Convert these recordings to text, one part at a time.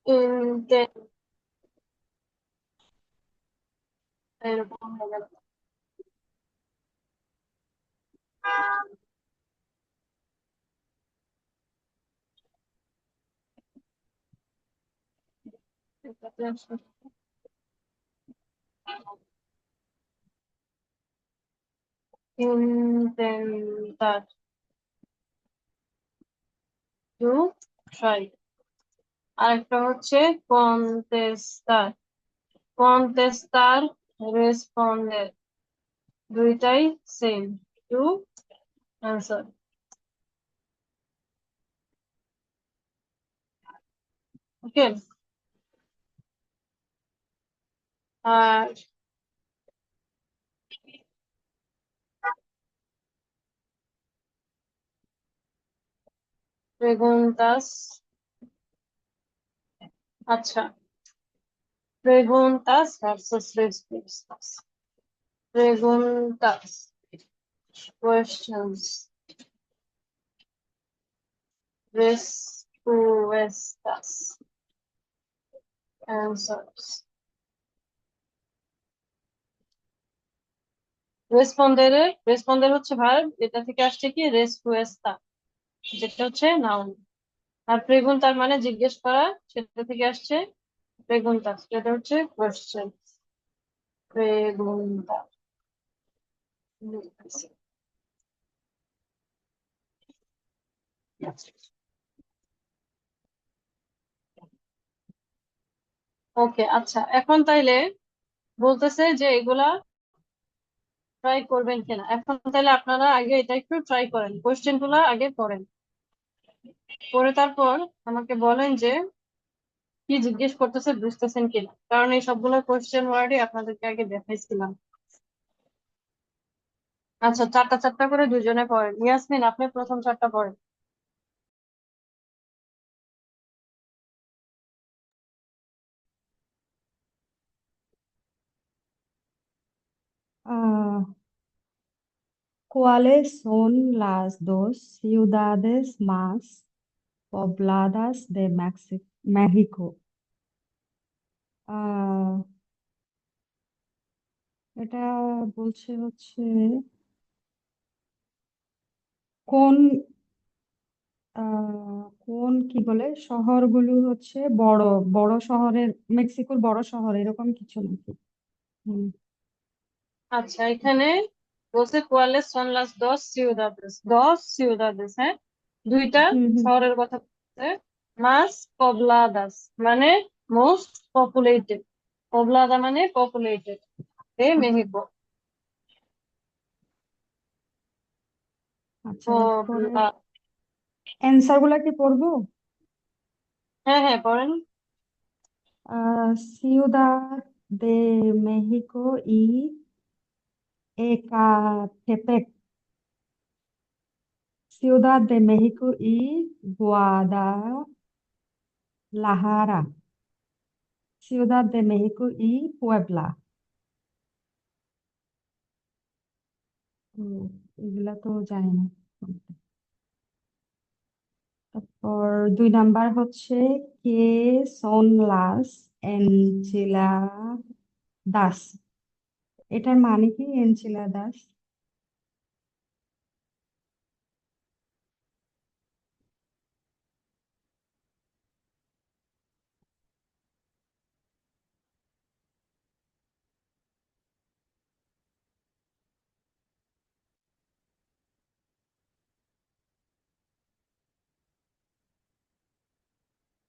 Intent এরকম হবে না। এটাতে আসলে intentar to try। আরেকটা হচ্ছে contestar। contestar responder, দুইটাই সেম। To answer. ওকে। আর preguntas, আচ্ছা, preguntas versus respuestas। preguntas, questions, respuestas, answers। রেসপন্ডের হচ্ছে ভার্ব, এটা থেকে আসছে কি রেসপুয়েস্তা, যেটা হচ্ছে নাউন। আর প্রেগুন্তার মানে জিজ্ঞেস করা, সেটা থেকে আসছে প্রেগুন্তাস, যেটা হচ্ছে কোয়েশ্চেন। প্রেগুন্তা। ওকে, আচ্ছা, এখন তাইলে বলতেছে যে এগুলা ট্রাই করবেন কিনা। এখন তাহলে আপনারা আগে এটা একটু ট্রাই করেন, কোয়েশ্চেন গুলা আগে পড়েন, পরে তারপর আমাকে বলেন যে কি জিজ্ঞেস করতেছে বুঝতেছেন কিনা, কারণ এই সবগুলো কোয়েশ্চেন ওয়ার্ডই আপনাদেরকে আগে দেখাইছিলাম। আচ্ছা, চারটা চারটা করে দুজনে পড়েন। ইয়াসমিন, আপনি প্রথম চারটা পড়েন। Ah, ¿cuáles son las dos ciudades más pobladas de México? আহ এটা বলছে হচ্ছে কোন কোন কি বলে শহরগুলো হচ্ছে বড় বড় শহরের, মেক্সিকোর বড় শহর এরকম কিছু নাকি। হুম আচ্ছা, এখানে বলছে cuáles son las dos ciudades, হ্যাঁ, দুইটা হুম হুম শহরের কথা বলছে। más pobladas মানে মোস্ট পপুলেটেড, poblada মানে পপুলেটেড, এ আচ্ছা মেহিকো। আচ্ছা, এরপরে pobla অ্যান্সার গুলা কি পড়বো? হ্যাঁ হ্যাঁ, পড়েন। Ciudad de México y Ecatepec, Ciudad de México y Guadalajara, Ciudad de México y Puebla। হুম, এগুলা তো জানি না। তারপর 2 নাম্বার হচ্ছে কে son las enchiladas, এটার মানে কি enchiladas?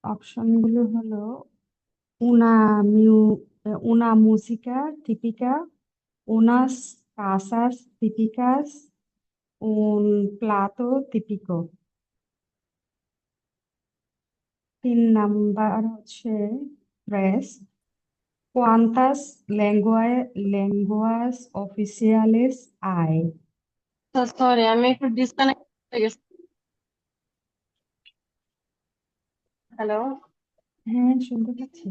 অপশন গুলো হলো una, una música típica, unas casas típicas, un plato típico। 3 number হচ্ছে tres, ¿cuántas lenguas oficiales hay? Sorry, আমি একটু ডিসকানেক্ট হয়ে গেছি। হ্যালো। হ্যাঁ, শুনতে পাচ্ছি।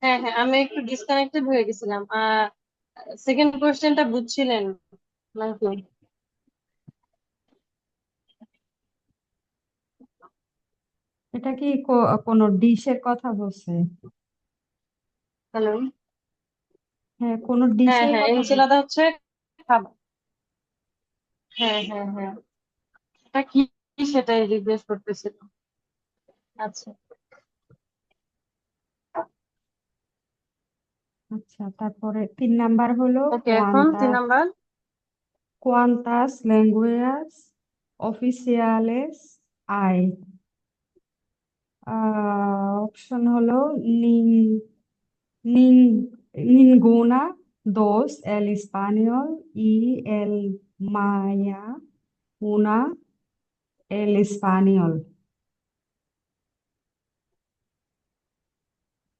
হ্যাঁ হ্যাঁ, আমি একটু ডিসকানেক্টেড হয়ে গেছিলাম। সেকেন্ড কোয়েশ্চেনটা বুঝছিলেন নাকি? এটা কি কোনো ডিশের কথা বলছে? হ্যালো। হ্যাঁ, কোনো হ্যাঁ ডিশের হ্যাঁ, কথা বলছে। এনচিলাদা হচ্ছে খাবার। হ্যাঁ হ্যাঁ হ্যাঁ, এটা কি সেটাই জিজ্ঞেস করতেছিল। আচ্ছা। আচ্ছা, তারপরে 3 নাম্বার হলো ওকে, এখন 3 number. cuántas lenguas oficiales hay? Option হলো নিন নিন ninguna, dos, el español y el maya, una, el español।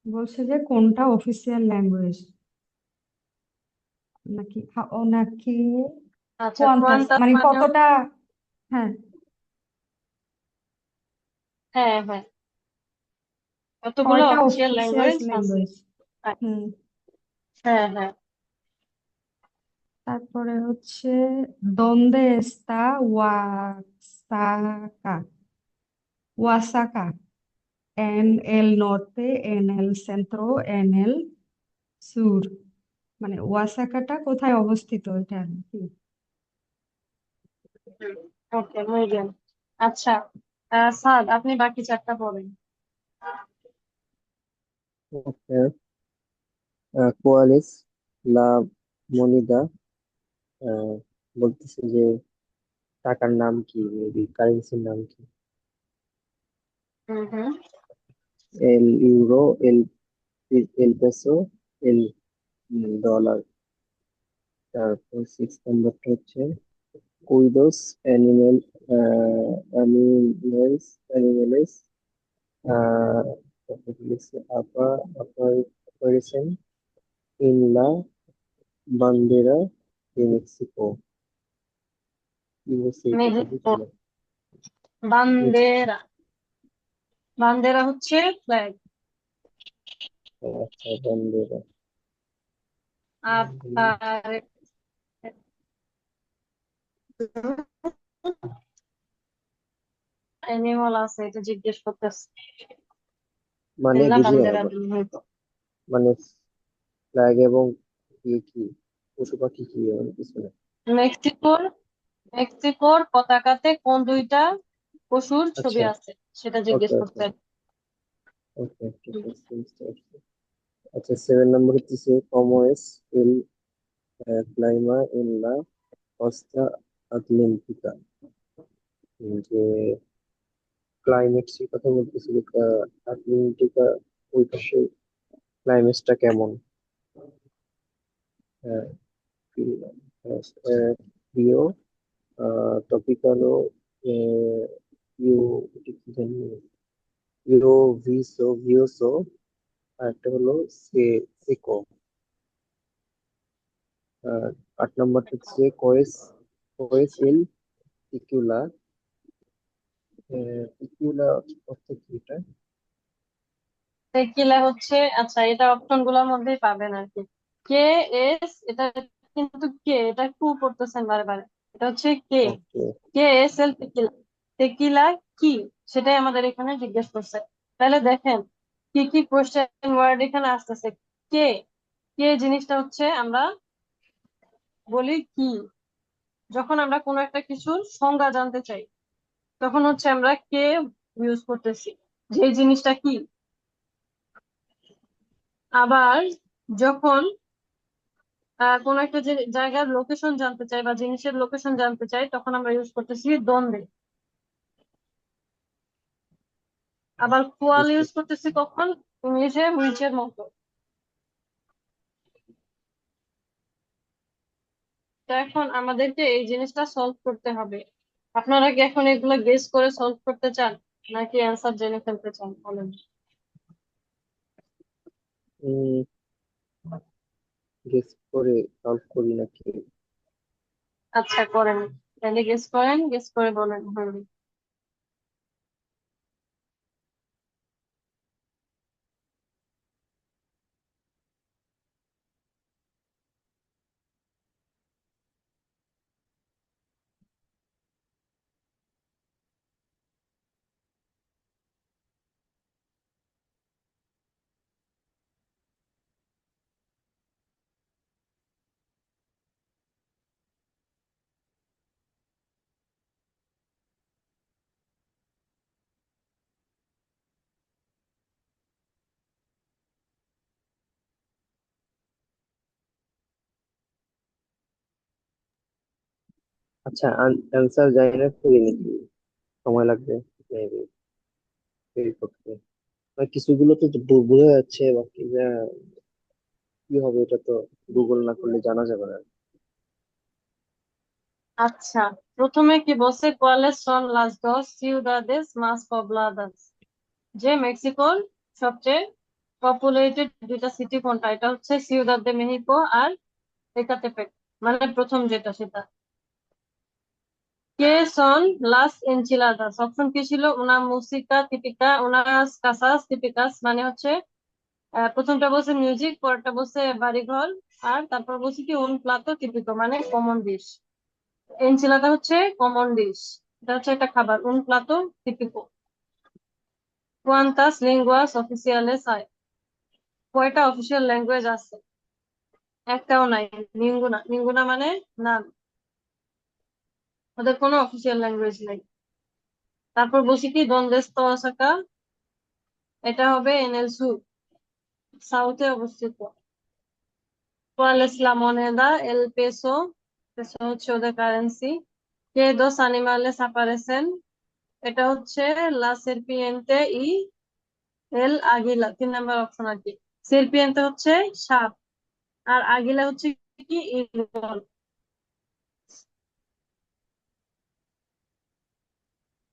বলছে যে কোনটা অফিসিয়াল ল্যাঙ্গুয়েজ, নাকি ও নাকি আচ্ছা, কোয়ান্টাস কোয়ান্টাস মানে মানে কতটা। হ্যাঁ, হ্যাঁ হ্যাঁ, কতগুলো কয়টা অফিসিয়াল অফিসিয়াল ল্যাঙ্গুয়েজ আছে। ল্যাঙ্গুয়েজ। হুম। হ্যাঁ হ্যাঁ। তারপরে হচ্ছে দোন্দে এস্তা ওয়াসাকা, ওয়াসাকা en el norte, en el centro, en el sur। মানে ওয়াসাকাটা কোথায় অবস্থিত এটা আর কি। ওকে, muy bien। আচ্ছা, স্যার আপনি বাকি 4টা পড়েন। ওকে, ¿cuál es la moneda? আহ, বলতেছে যে টাকার নাম কি, কারেন্সির নাম কি? হুম হুম। এল ইউরো, এল পেসো, এল ডলার। তারপর 6 নম্বরটা হচ্ছে কুইডোস অ্যানিমেল, অ্যানিমেলেস, তারপর লিখছে অপারেশন ইন লা বান্দেরা de মেক্সিকো। কি বলছে এই কথা মেক্সিকো। বুঝলাম। বান্দেরা। বান্দেরা হচ্ছে ফ্ল্যাগ। আচ্ছা, বান্দেরা। আর অ্যানিমাল আছে, এটা জিজ্ঞেস করতেছে। মানে এগুলা বুঝি না বান্দেরা আবার। দিন হয়তো। মানে ফ্ল্যাগ এবং কি কি পশু পাখি কি এমন কিছু না? মেক্সিকোর মেক্সিকোর পতাকাতে কোন 2টা পশুর ছবি আচ্ছা, আছে সেটা জিজ্ঞেস ওকে ওকে করতে। ওকে, ঠিক আছে, বুঝতে পারছি। আচ্ছা, 7 নম্বর হচ্ছে কমো es el clima en la costa atlántica। যে ক্লাইমেক্সের কথা বলতেছিল, আটলান্টিকা ওই পাশে ক্লাইমেটটা কেমন? আহ, প্রিয়, টপিক্যালো, ইউ, এটা কি জানি, ইউরোভিসো, আর একটা হলো সেকো। আর 8 নম্বরটা হচ্ছে কোয়েস কোয়েস এল পিকুলা। পিকুলা অর্থ কি এটা? টেকিলা হচ্ছে, আচ্ছা এটা অপশন গুলোর মধ্যেই পাবেন আর কি। কে এস, এটা কিন্তু কে, এটা কু পড়তেছেন বারে বারে। এটা হচ্ছে কে। ওকে, কে এস এল টেকিলা। টেকিলা কি, সেটাই আমাদের এখানে জিজ্ঞেস করছে। তাহলে দেখেন কি কি কোশ্চেন ওয়ার্ড এখানে আসতেছে। কে, কে জিনিসটা হচ্ছে আমরা বলি কি, যখন আমরা কোনো একটা কিছুর সংজ্ঞা জানতে চাই তখন হচ্ছে আমরা কে ইউজ করতেছি, যে এই জিনিসটা কি। আবার যখন কোন একটা যে জায়গার লোকেশন জানতে চাই বা জিনিসের লোকেশন জানতে চাই তখন আমরা ইউজ করতেছি দ্বন্দ্বে। আবার কোয়াল বুঝতে ইউজ করতেছি কখন, ইংলিশে হুইচের মতো। তো এখন আমাদেরকে এই জিনিসটা সলভ করতে হবে। আপনারা কি এখন এগুলো গেস করে সলভ করতে চান নাকি অ্যান্সার জেনে ফেলতে চান বলেন। গেস করে সলভ করি নাকি? আচ্ছা করেন, তাহলে গেস করেন, গেস করে বলেন। হুম। আচ্ছা, অ্যান্সার জানি না, করি নাকি? সময় লাগবে মেবি তৈরি করতে। আর কিছুগুলো তো বোঝা যাচ্ছে, বাকি যা কি হবে এটা তো গুগল না করলে জানা যাবে না। আচ্ছা, প্রথমে কি বলছে? cuáles son las dos ciudades más pobladas? যে মেক্সিকোর সবচেয়ে পপুলেটেড দুইটা সিটি কোনটা? এটা হচ্ছে সিউদাদ দে মেহিকো আর একাতেপেক, মানে প্রথম যেটা সেটা। কে সন লাস এনচিলাদাস? অপশন কি ছিল? উনা মুসিকা টিপিকা, উনাস কাসাস টিপিকাস, মানে হচ্ছে প্রথমটা বলছে মিউজিক, পরেরটা বলছে বাড়িঘর, আর তারপর বলছে কি উন প্লাতো টিপিকো, মানে কমন ডিশ। এনচিলাদা হচ্ছে কমন ডিশ, এটা হচ্ছে একটা খাবার। উন প্লাতো টিপিকো। cuántas lenguas oficiales hay? কয়টা অফিসিয়াল ল্যাঙ্গুয়েজ আছে? একটাও নাই। নিঙ্গুনা, নিঙ্গুনা মানে না, ওদের কোনো অফিসিয়াল ল্যাঙ্গুয়েজ নেই। তারপর বলছি কি দন্দেস তো ওসাকা, এটা হবে এনএল সুর, সাউথে অবস্থিত। ¿Cuál es la moneda? El peso, peso হচ্ছে ওদের currency. ¿Qué dos animales aparecen? এটা হচ্ছে la serpiente y el águila, 3 নম্বর অপশন আর কি। সেরপিয়েন্তে হচ্ছে সাপ, আর আগিলা হচ্ছে কি ঈগল।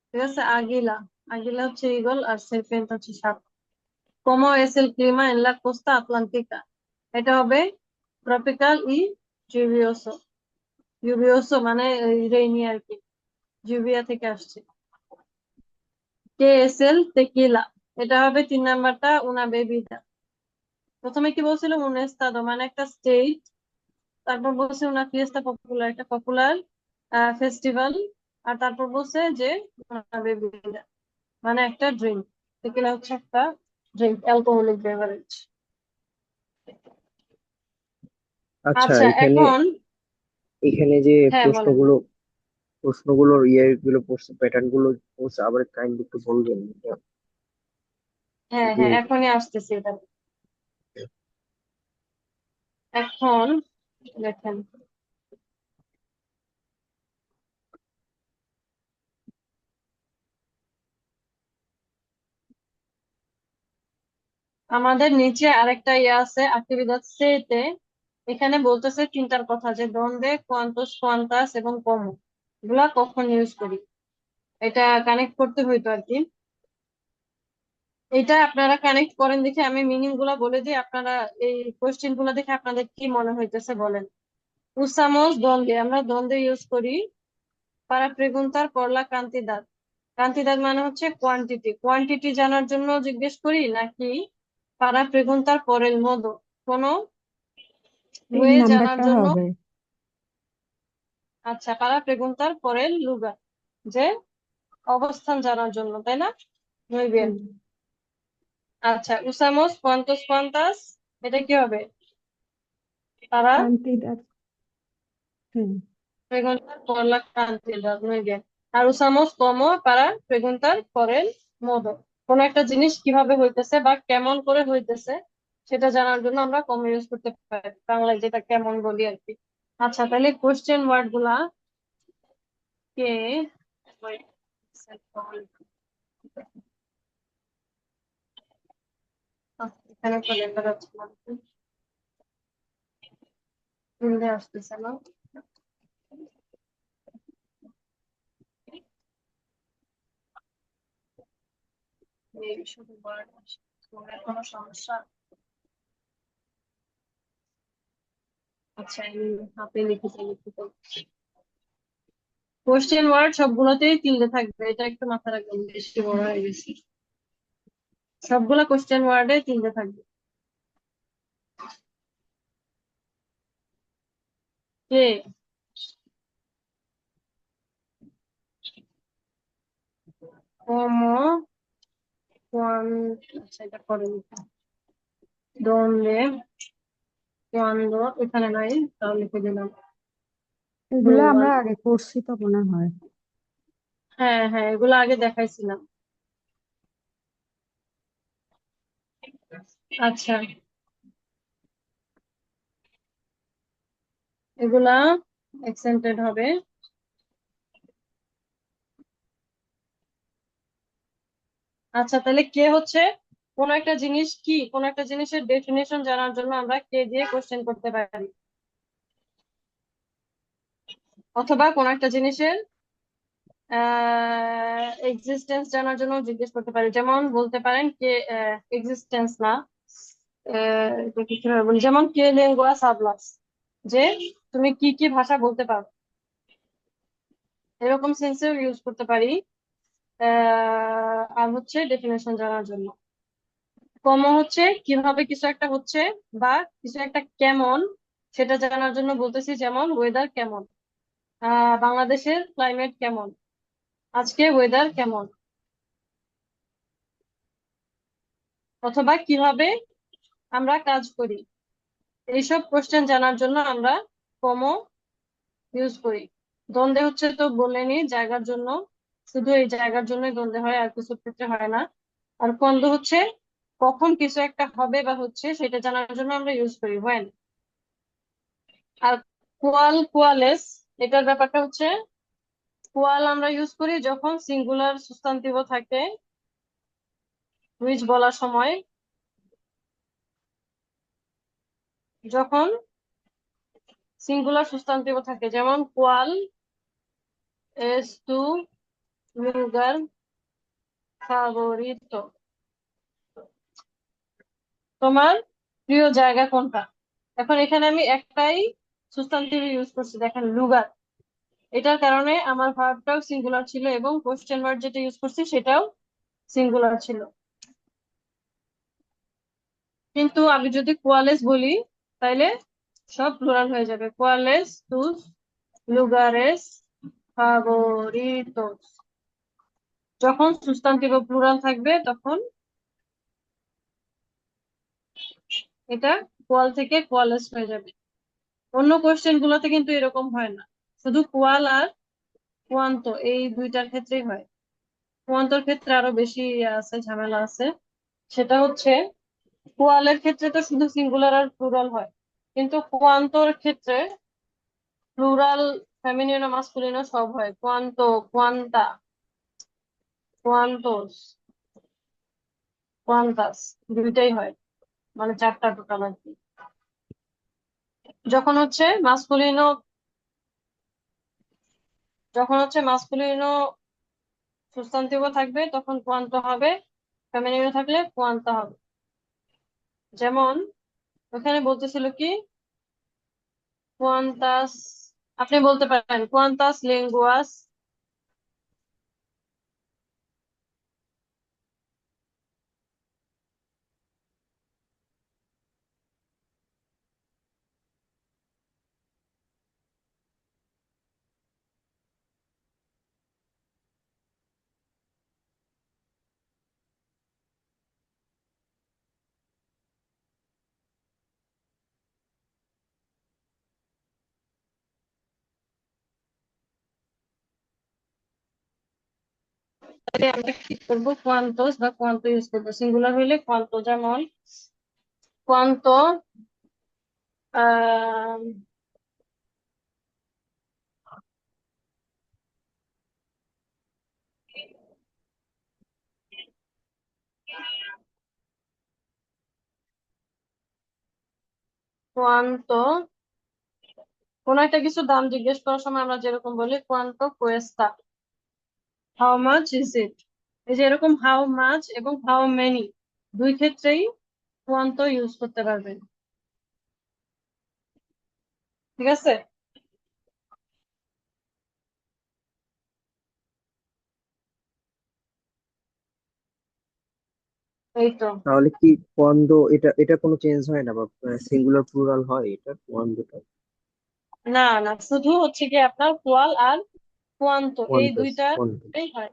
ঠিক আছে, আগিলা, আগিলা হচ্ছে ঈগল আর সেরপিয়েন্ট হচ্ছে সাপ। ¿Cómo es el clima en la costa atlántica? এটা হবে ট্রপিক্যাল ই lluvioso, lluvioso মানে রেইনি আর কি, জুবিয়া থেকে আসছে। কে এস এল তেকিলা? এটা হবে 3 নাম্বারটা, উনা বেবিটা। প্রথমে কি বলছিল? উন এস্তাদো মানে একটা স্টেট, তারপর বলছে উনা ফিয়েস্তা পপুলার, একটা পপুলার ফেস্টিভ্যাল, আর তারপর বলছে যে উনা বেবিটা মানে একটা ড্রিঙ্ক। তেকিলা হচ্ছে একটা ড্রিঙ্ক, অ্যালকোহলিক বেভারেজ। আচ্ছা, আচ্ছা, এখানে এখন এখানে যে হ্যাঁ বলেন। প্রশ্নগুলোর গুলো পড়ছে, প্যাটার্ন গুলো পড়ছে, আবার কাইন্ড একটু বলবেন এটা? হ্যাঁ যে হ্যাঁ, এখনই আসতেছি এটা। এখন দেখেন, আমাদের নিচে আরেকটা ইয়ে আছে অ্যাক্টিভিদাদ তে, এখানে বলতেছে তিনটার কথা, যে দ্বন্দ্বে কোয়ান্টাস কোয়ান্টাস এবং কমো এগুলা কখন ইউজ করি, এটা কানেক্ট করতে হইতো আর কি। এটা আপনারা কানেক্ট করেন দেখে আমি মিনিং গুলা বলে দিই, আপনারা এই কোয়েশ্চেন গুলা দেখে আপনাদের কি মনে হইতেছে বলেন। উসামোস দ্বন্দ্বে, আমরা দ্বন্দ্বে ইউজ করি। পারা প্রেগুন্তার পরলা কান্তিদাদ, কান্তিদাদ মানে হচ্ছে কোয়ান্টিটি, কোয়ান্টিটি জানার জন্য জিজ্ঞেস করি, নাকি পারা প্রেগুন্তার পরের মতো কোনো তিন ওয়ে জানার নাম্বারটা জন্য? হবে। আচ্ছা, পারা প্রেগুন্তার পরের লুগার, যে অবস্থান জানার জন্য, তাই না? muy bien। হুম, আচ্ছা, usamos cuantos cuantas, এটা কি হবে? para কান্তিদার। হুম, preguntar por la cantidad, muy bien। আর usamos como para preguntar por el modo, কোন একটা জিনিস কিভাবে হইতেছে বা কেমন করে হইতেছে সেটা জানার জন্য আমরা কম ইউজ করতে পারি, বাংলায় যেটা কেমন বলি আর কি। আচ্ছা, তাহলে কোশ্চেন ওয়ার্ড গুলা কে, wait, এখানে তো লেখা যাচ্ছে না, হিন্দি আসতেছে না। এই শুধু ওয়ার্ড আসছে, কোনো সমস্যা? আচ্ছা, আমি হাতে লিখে লিখতে, কোশ্চেন ওয়ার্ড সবগুলোতেই তিনটে থাকবে, এটা একটু মাথায় রাখবেন, বেশি বড় হয়ে গেছে। সবগুলা কোশ্চেন ওয়ার্ডে তিনটে থাকবে। কে, cómo, আচ্ছা এটা পরে লিখা, dónde, cuándo, এখানে নাই, তাও লিখে দিলাম। এগুলো গ্লোবাল, আমরা আগে করছি তো মনে হয়। হ্যাঁ হ্যাঁ, এগুলো আগে দেখাইছিলাম। আচ্ছা, এগুলা এক্সেন্টেড হবে। আচ্ছা, তাহলে কে হচ্ছে কোন একটা জিনিস কি, কোন একটা জিনিসের ডেফিনেশন জানার জন্য আমরা কে দিয়ে কোশ্চেন করতে পারি, অথবা কোন একটা জিনিসের এক্সিস্টেন্স জানার জন্য জিজ্ঞেস করতে পারি। যেমন বলতে পারেন কে, এক্সিস্টেন্স না, এটা কি কিভাবে বলি, যেমন কে লেঙ্গুয়া সাবলাস, যে তুমি কি কি ভাষা বলতে পারো, এরকম সেন্সেও ইউজ করতে পারি। আর হচ্ছে ডেফিনেশন জানার জন্য। কম হচ্ছে কিভাবে কিছু একটা হচ্ছে বা কিছু একটা কেমন, সেটা জানার জন্য বলতেছি, যেমন ওয়েদার কেমন, বাংলাদেশের ক্লাইমেট কেমন, আজকে ওয়েদার কেমন। অথবা কিভাবে আমরা কাজ করি, এইসব কোশ্চেন জানার জন্য আমরা কমও ইউজ করি। দ্বন্দ্বে হচ্ছে তো বললেনি জায়গার জন্য, শুধু এই জায়গার জন্যই দ্বন্দ্বে হয়, আর কিছু ক্ষেত্রে হয় না। আর কন্দ হচ্ছে কখন কিছু একটা হবে বা হচ্ছে সেটা জানার জন্য আমরা ইউজ করি when। আর কোয়াল, কোয়ালেস, এটার ব্যাপারটা হচ্ছে কোয়াল আমরা ইউজ করি যখন সিঙ্গুলার সুস্তান্তিব থাকে হুইচ বলার সময়, যখন সিঙ্গুলার সুস্তান্তিব থাকে, যেমন কোয়াল এস টু লুগার ফাভোরিতো, তোমার প্রিয় জায়গা কোনটা। এখন এখানে আমি একটাই সুস্তান্তিভ ইউজ করছি, দেখেন লুগার, এটার কারণে আমার ভার্বটাও সিঙ্গুলার ছিল এবং কোশ্চেন ওয়ার্ড যেটা ইউজ করছি সেটাও সিঙ্গুলার ছিল। কিন্তু আমি যদি কোয়ালেস বলি তাইলে সব প্লুরাল হয়ে যাবে, কোয়ালেস তুস লুগারেস ফাভোরিটোস। যখন সুস্তান্তিভ প্লুরাল থাকবে তখন এটা কোয়াল থেকে কোয়ালেস হয়ে যাবে। অন্য কোশ্চেন গুলোতে কিন্তু এরকম হয় না, শুধু কোয়াল আর কোয়ান্ত এই দুইটার ক্ষেত্রেই হয়। কোয়ান্তর ক্ষেত্রে আরো বেশি আছে, ঝামেলা আছে। সেটা হচ্ছে কোয়ালের ক্ষেত্রে তো শুধু সিঙ্গুলার আর প্লুরাল হয়, কিন্তু কোয়ান্তর ক্ষেত্রে প্লুরাল, ফেমিনিনো, মাস্কুলিনো সব হয়। কোয়ান্তো, কোয়ান্তা, কোয়ান্টোস, কোয়ান্তাস, দুইটাই হয়, মানে চারটা টোটাল আর কি। যখন হচ্ছে মাস্কুলিনো, যখন হচ্ছে মাস্কুলিনো সুস্তান্তিব থাকবে তখন কোয়ান্ত হবে, ফেমিনিনো থাকলে কোয়ান্তা হবে। যেমন ওখানে বলতেছিল কি, কোয়ান্তাস, আপনি বলতে পারেন কোয়ান্তাস লেঙ্গুয়াস, তাহলে আমরা কি করবো, কোয়ান্টোস বা কোয়ান্তো ইউজ করবো। সিঙ্গুলার হইলে কোয়ান্তো, যেমন কোয়ান্তো আহ কোয়ান্তো, কোন একটা কিছু দাম জিজ্ঞেস করার সময় আমরা যেরকম বলি কোয়ান্তো কোয়েস্তা, হাউ মাচ ইজ ইট। এই যে এরকম হাউ মাচ এবং হাউ মেনি দুই ক্ষেত্রেই কোয়ান্তো ইউজ করতে পারবেন। ঠিক আছে, এই তো। তাহলে কি কোয়ান্ডো, এটা এটা কোনো চেঞ্জ হয় না বা সিঙ্গুলার প্লুরাল হয় এটা কোয়ান্ডোটা? না না, শুধু হচ্ছে কি আপনার কোয়াল আর কোয়ান্তো এই কোয়ান্টাস, কোয়ান্টাস। দুইটাই হয়,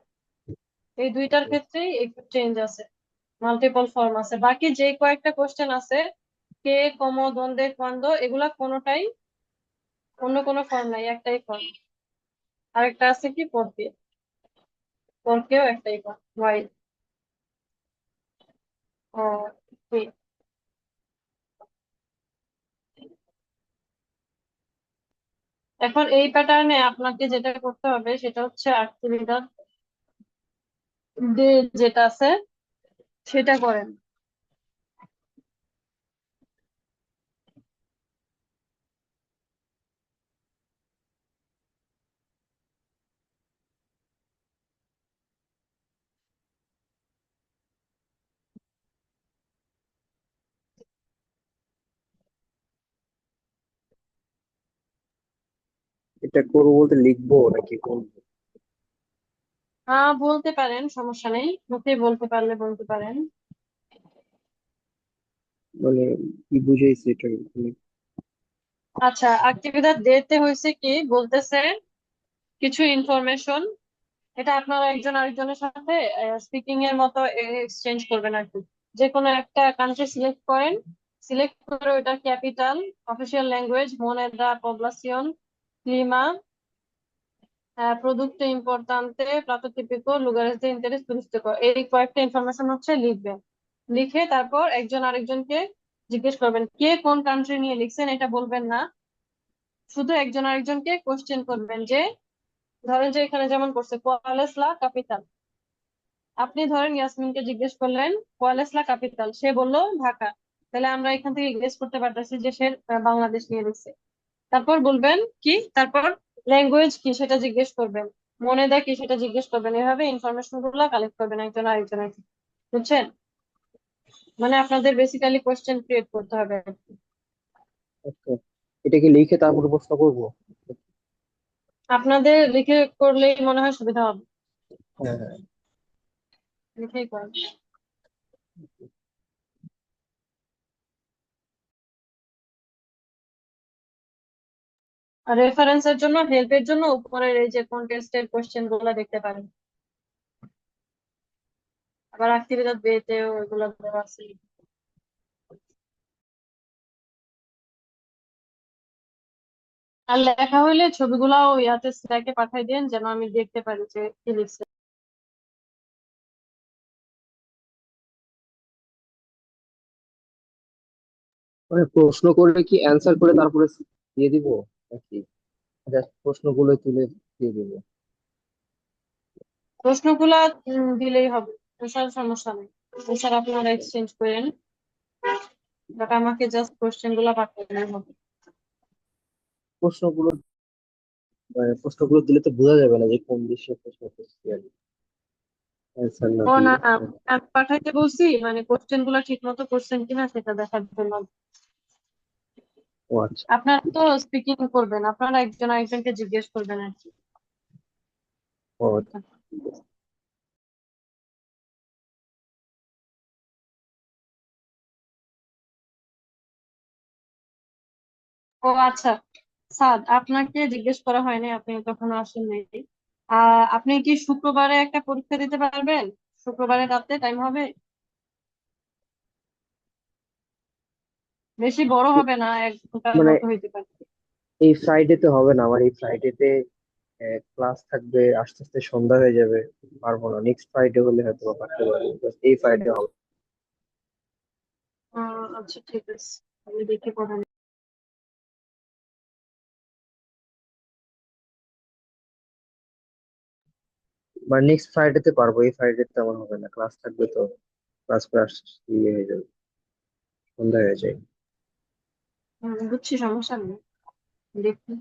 এই দুইটার ক্ষেত্রেই একটু চেঞ্জ আছে, মাল্টিপল ফর্ম আছে। বাকি যে কয়েকটা কোশ্চেন আছে, কে, কম, দ্বন্দ্বে, দ্বন্দ্ব, এগুলা কোনোটাই অন্য কোনো ফর্ম নাই, একটাই ফর্ম। আরেকটা আছে কি পড়তে, পড়তেও একটাই ফর্ম, ওয়াই। ও, ঠিক। এখন এই প্যাটার্নে আপনাকে যেটা করতে হবে সেটা হচ্ছে আর্টসিলিটার ডে যেটা আছে সেটা করেন। এটা করবো বলতে লিখবো নাকি বলবো? বলতে পারেন, সমস্যা নেই, মুখে বলতে পারলে বলতে পারেন। মানে কি বুঝাইছে এটা মানে? আচ্ছা, অ্যাক্টিভিটি দিতে হয়েছে কি বলতেছে, কিছু ইনফরমেশন, এটা আপনারা একজন আরেকজনের সাথে স্পিকিং এর মতো এক্সচেঞ্জ করবেন আর কি। যে কোনো একটা কান্ট্রি সিলেক্ট করেন, সিলেক্ট করে ওটার capital, official language, moneda, población, clima, producto importante, plato típico, lugares de interés turístico, এই কয়েকটা ইনফরমেশন হচ্ছে লিখবেন। লিখে তারপর একজন আরেকজনকে জিজ্ঞেস করবেন, কে কোন কান্ট্রি নিয়ে লিখছেন এটা বলবেন না, শুধু একজন আরেকজনকে কোশ্চেন করবেন যে, ধরেন যে এখানে যেমন করছে cuál es la capital, আপনি ধরেন ইয়াসমিনকে জিজ্ঞেস করলেন cuál es la capital, সে বললো ঢাকা, তাহলে আমরা এখান থেকে গেস করতে পারতেছি যে সে বাংলাদেশ নিয়ে লিখছে। তারপর বলবেন কি, তারপর ল্যাঙ্গুয়েজ কি সেটা জিজ্ঞেস করবেন, মনেদা কি সেটা জিজ্ঞেস করবেন, এভাবে ইনফরমেশন গুলো কালেক্ট করবেন একজন আরেকজনের থেকে। বুঝছেন? মানে আপনাদের বেসিক্যালি কোশ্চেন ক্রিয়েট করতে হবে আর কি। আচ্ছা, এটা কি লিখে তারপরে প্রশ্ন করবো? আপনাদের লিখে করলেই মনে হয় সুবিধা হবে। হ্যাঁ হ্যাঁ। লিখেই করেন। আর রেফারেন্সের জন্য, হেল্পের জন্য উপরের এই যে কন্টেস্টের কোশ্চেন গুলো দেখতে পারেন, আবার অ্যাক্টিভিটি বেতেও এগুলো দেওয়া আছে। আর লেখা হইলে ছবিগুলাও ইয়াতে স্ল্যাকে পাঠাই দেন, যেন আমি দেখতে পারি যে কি লিখছে। মানে প্রশ্ন করে কি অ্যান্সার করে তারপরে দিয়ে দিব নাকি জাস্ট প্রশ্নগুলো তুলে দিয়ে দিব? প্রশ্নগুলা দিলেই হবে, এছাড়া সমস্যা নেই। এছাড়া আপনারা এক্সচেঞ্জ করেন, বাট আমাকে জাস্ট কোশ্চেন গুলা পাঠালেই হবে। প্রশ্নগুলো মানে প্রশ্নগুলো দিলে তো বোঝা যাবে না যে কোন দেশে প্রশ্ন করছি আর অ্যান্সার না ও না দিলে। না, আমি পাঠাইতে বলছি মানে কোশ্চেন গুলা ঠিক মতো করছেন কিনা সেটা দেখার জন্য। ও আচ্ছা। আপনারা তো স্পিকিং করবেন, আপনারা একজন আরেকজনকে জিজ্ঞেস করবেন আর কি। ও আচ্ছা, ঠিক আছে। ও আচ্ছা, সাদ আপনাকে জিজ্ঞেস করা হয়নি, আপনি তখন আসেন নাই। আপনি কি শুক্রবারে একটা পরীক্ষা দিতে পারবেন? শুক্রবারে রাতে টাইম হবে? বেশি বড় হবে না, 1 ঘন্টার মানে মতো হইতে পারে। এই ফ্রাইডেতে হবে না, আমার এই ফ্রাইডেতে ক্লাস থাকবে, আস্তে আস্তে সন্ধ্যা হয়ে যাবে, পারবো না। নেক্সট ফ্রাইডে হলে হয়তো বা পারতে পারবো, But এই ফ্রাইডে হবে। আচ্ছা ঠিক আছে, আমি দেখে পড়ান। মানে নেক্সট ফ্রাইডেতে পারবো, এই ফ্রাইডেতে আমার হবে না, ক্লাস থাকবে তো। ক্লাস করে ইয়ে হয়ে যাবে, সন্ধ্যা হয়ে যায়। বুঝছি, সমস্যা নেই, দেখি।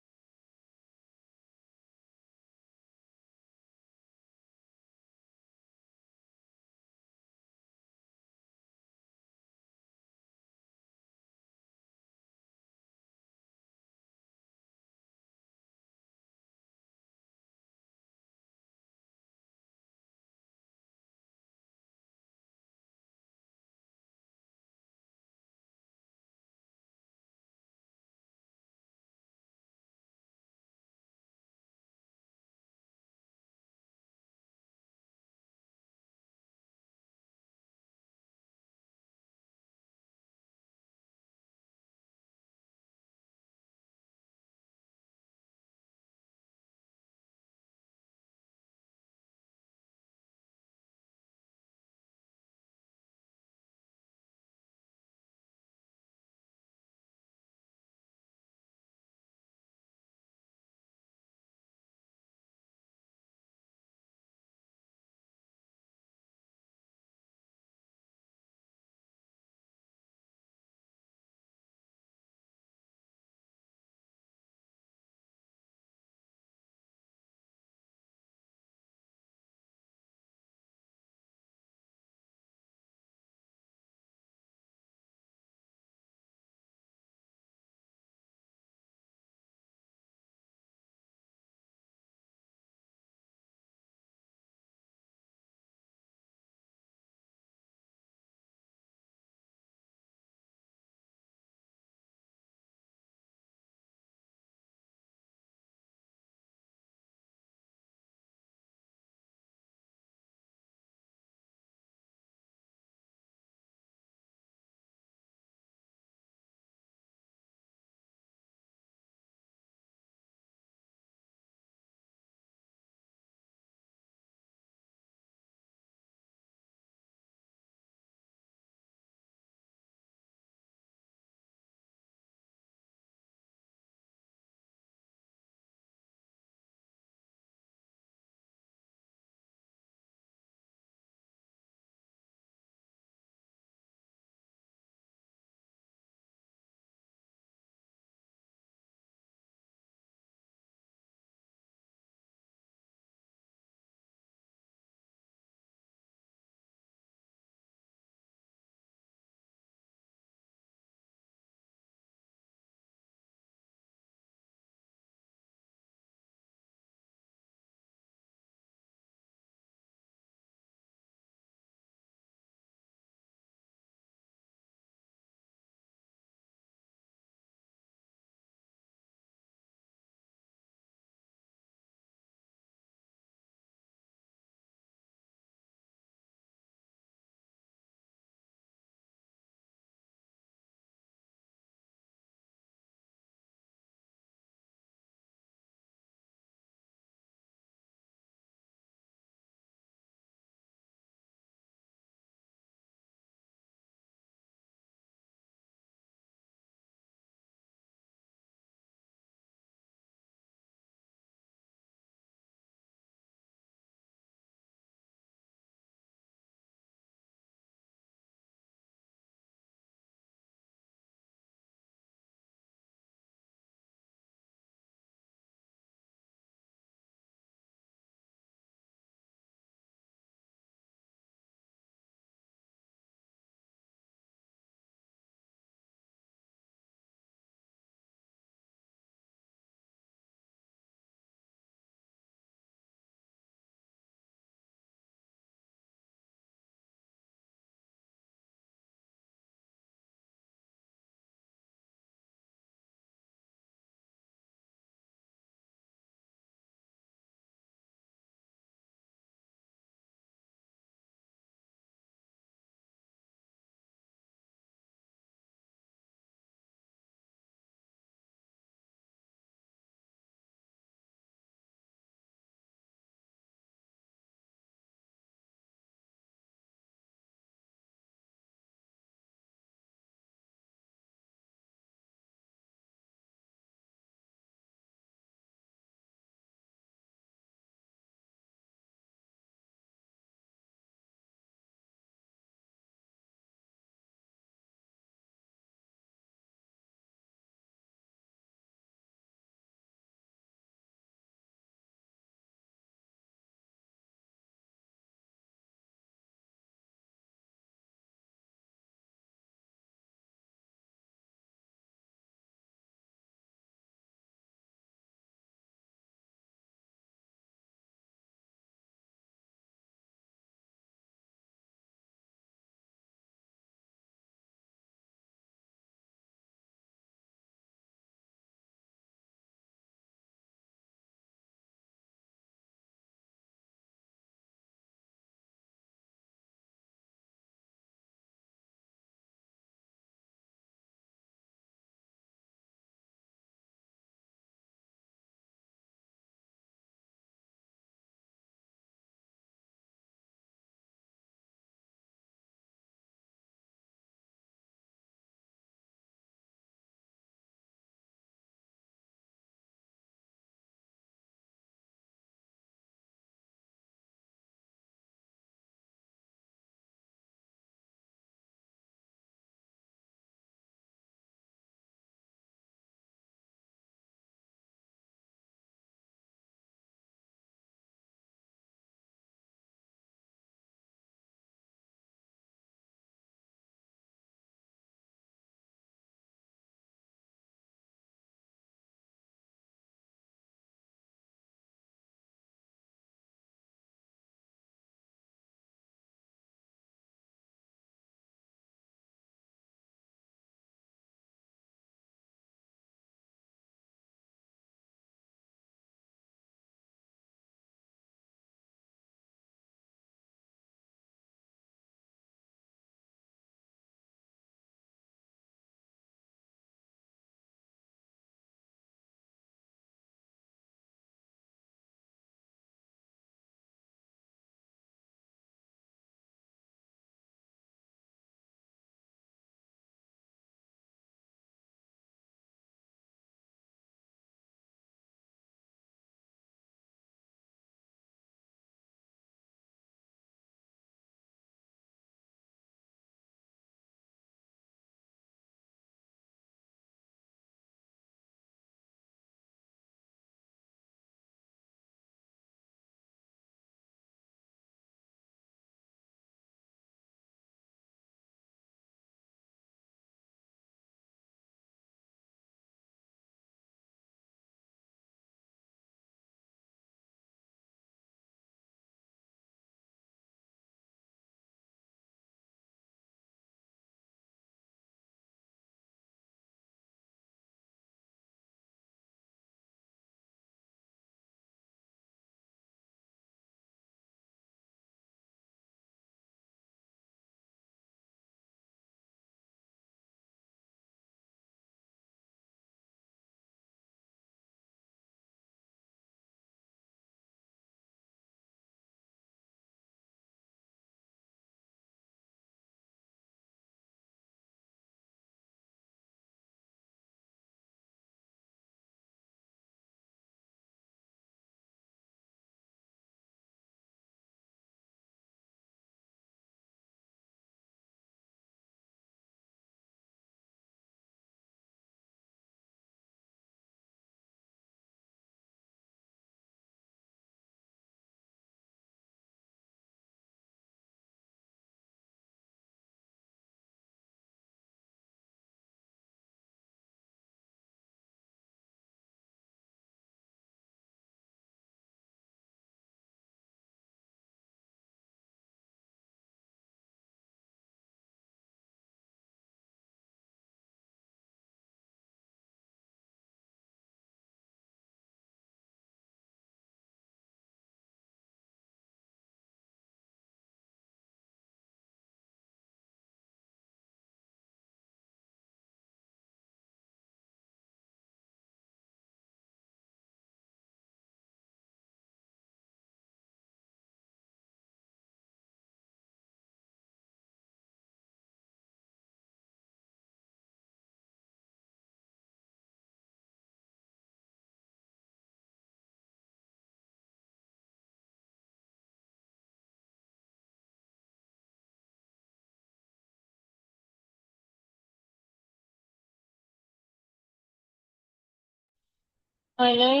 হয় নাই।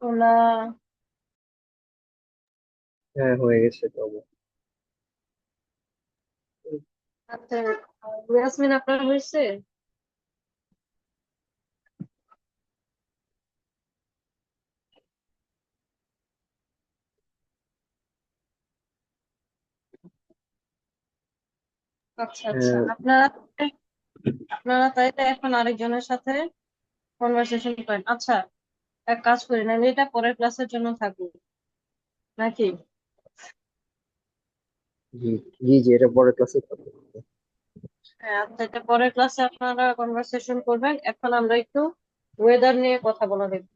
ওলা। হ্যাঁ, হয়ে গেছে তো। আচ্ছা, ইয়াসমিন আপনার হয়েছে? আচ্ছা আচ্ছা, হ্যাঁ, আপনারা আপনারা তাইলে এখন আরেকজনের সাথে কনভারসেশন করেন। আচ্ছা, এক কাজ করি না, এটা পরের ক্লাসের জন্য থাকুক নাকি? জি জি জি, এটা পরের ক্লাসে থাকবে। হ্যাঁ আচ্ছা, এটা পরের ক্লাসে আপনারা কনভারসেশন করবেন। এখন আমরা একটু ওয়েদার নিয়ে কথা বলা দেখব।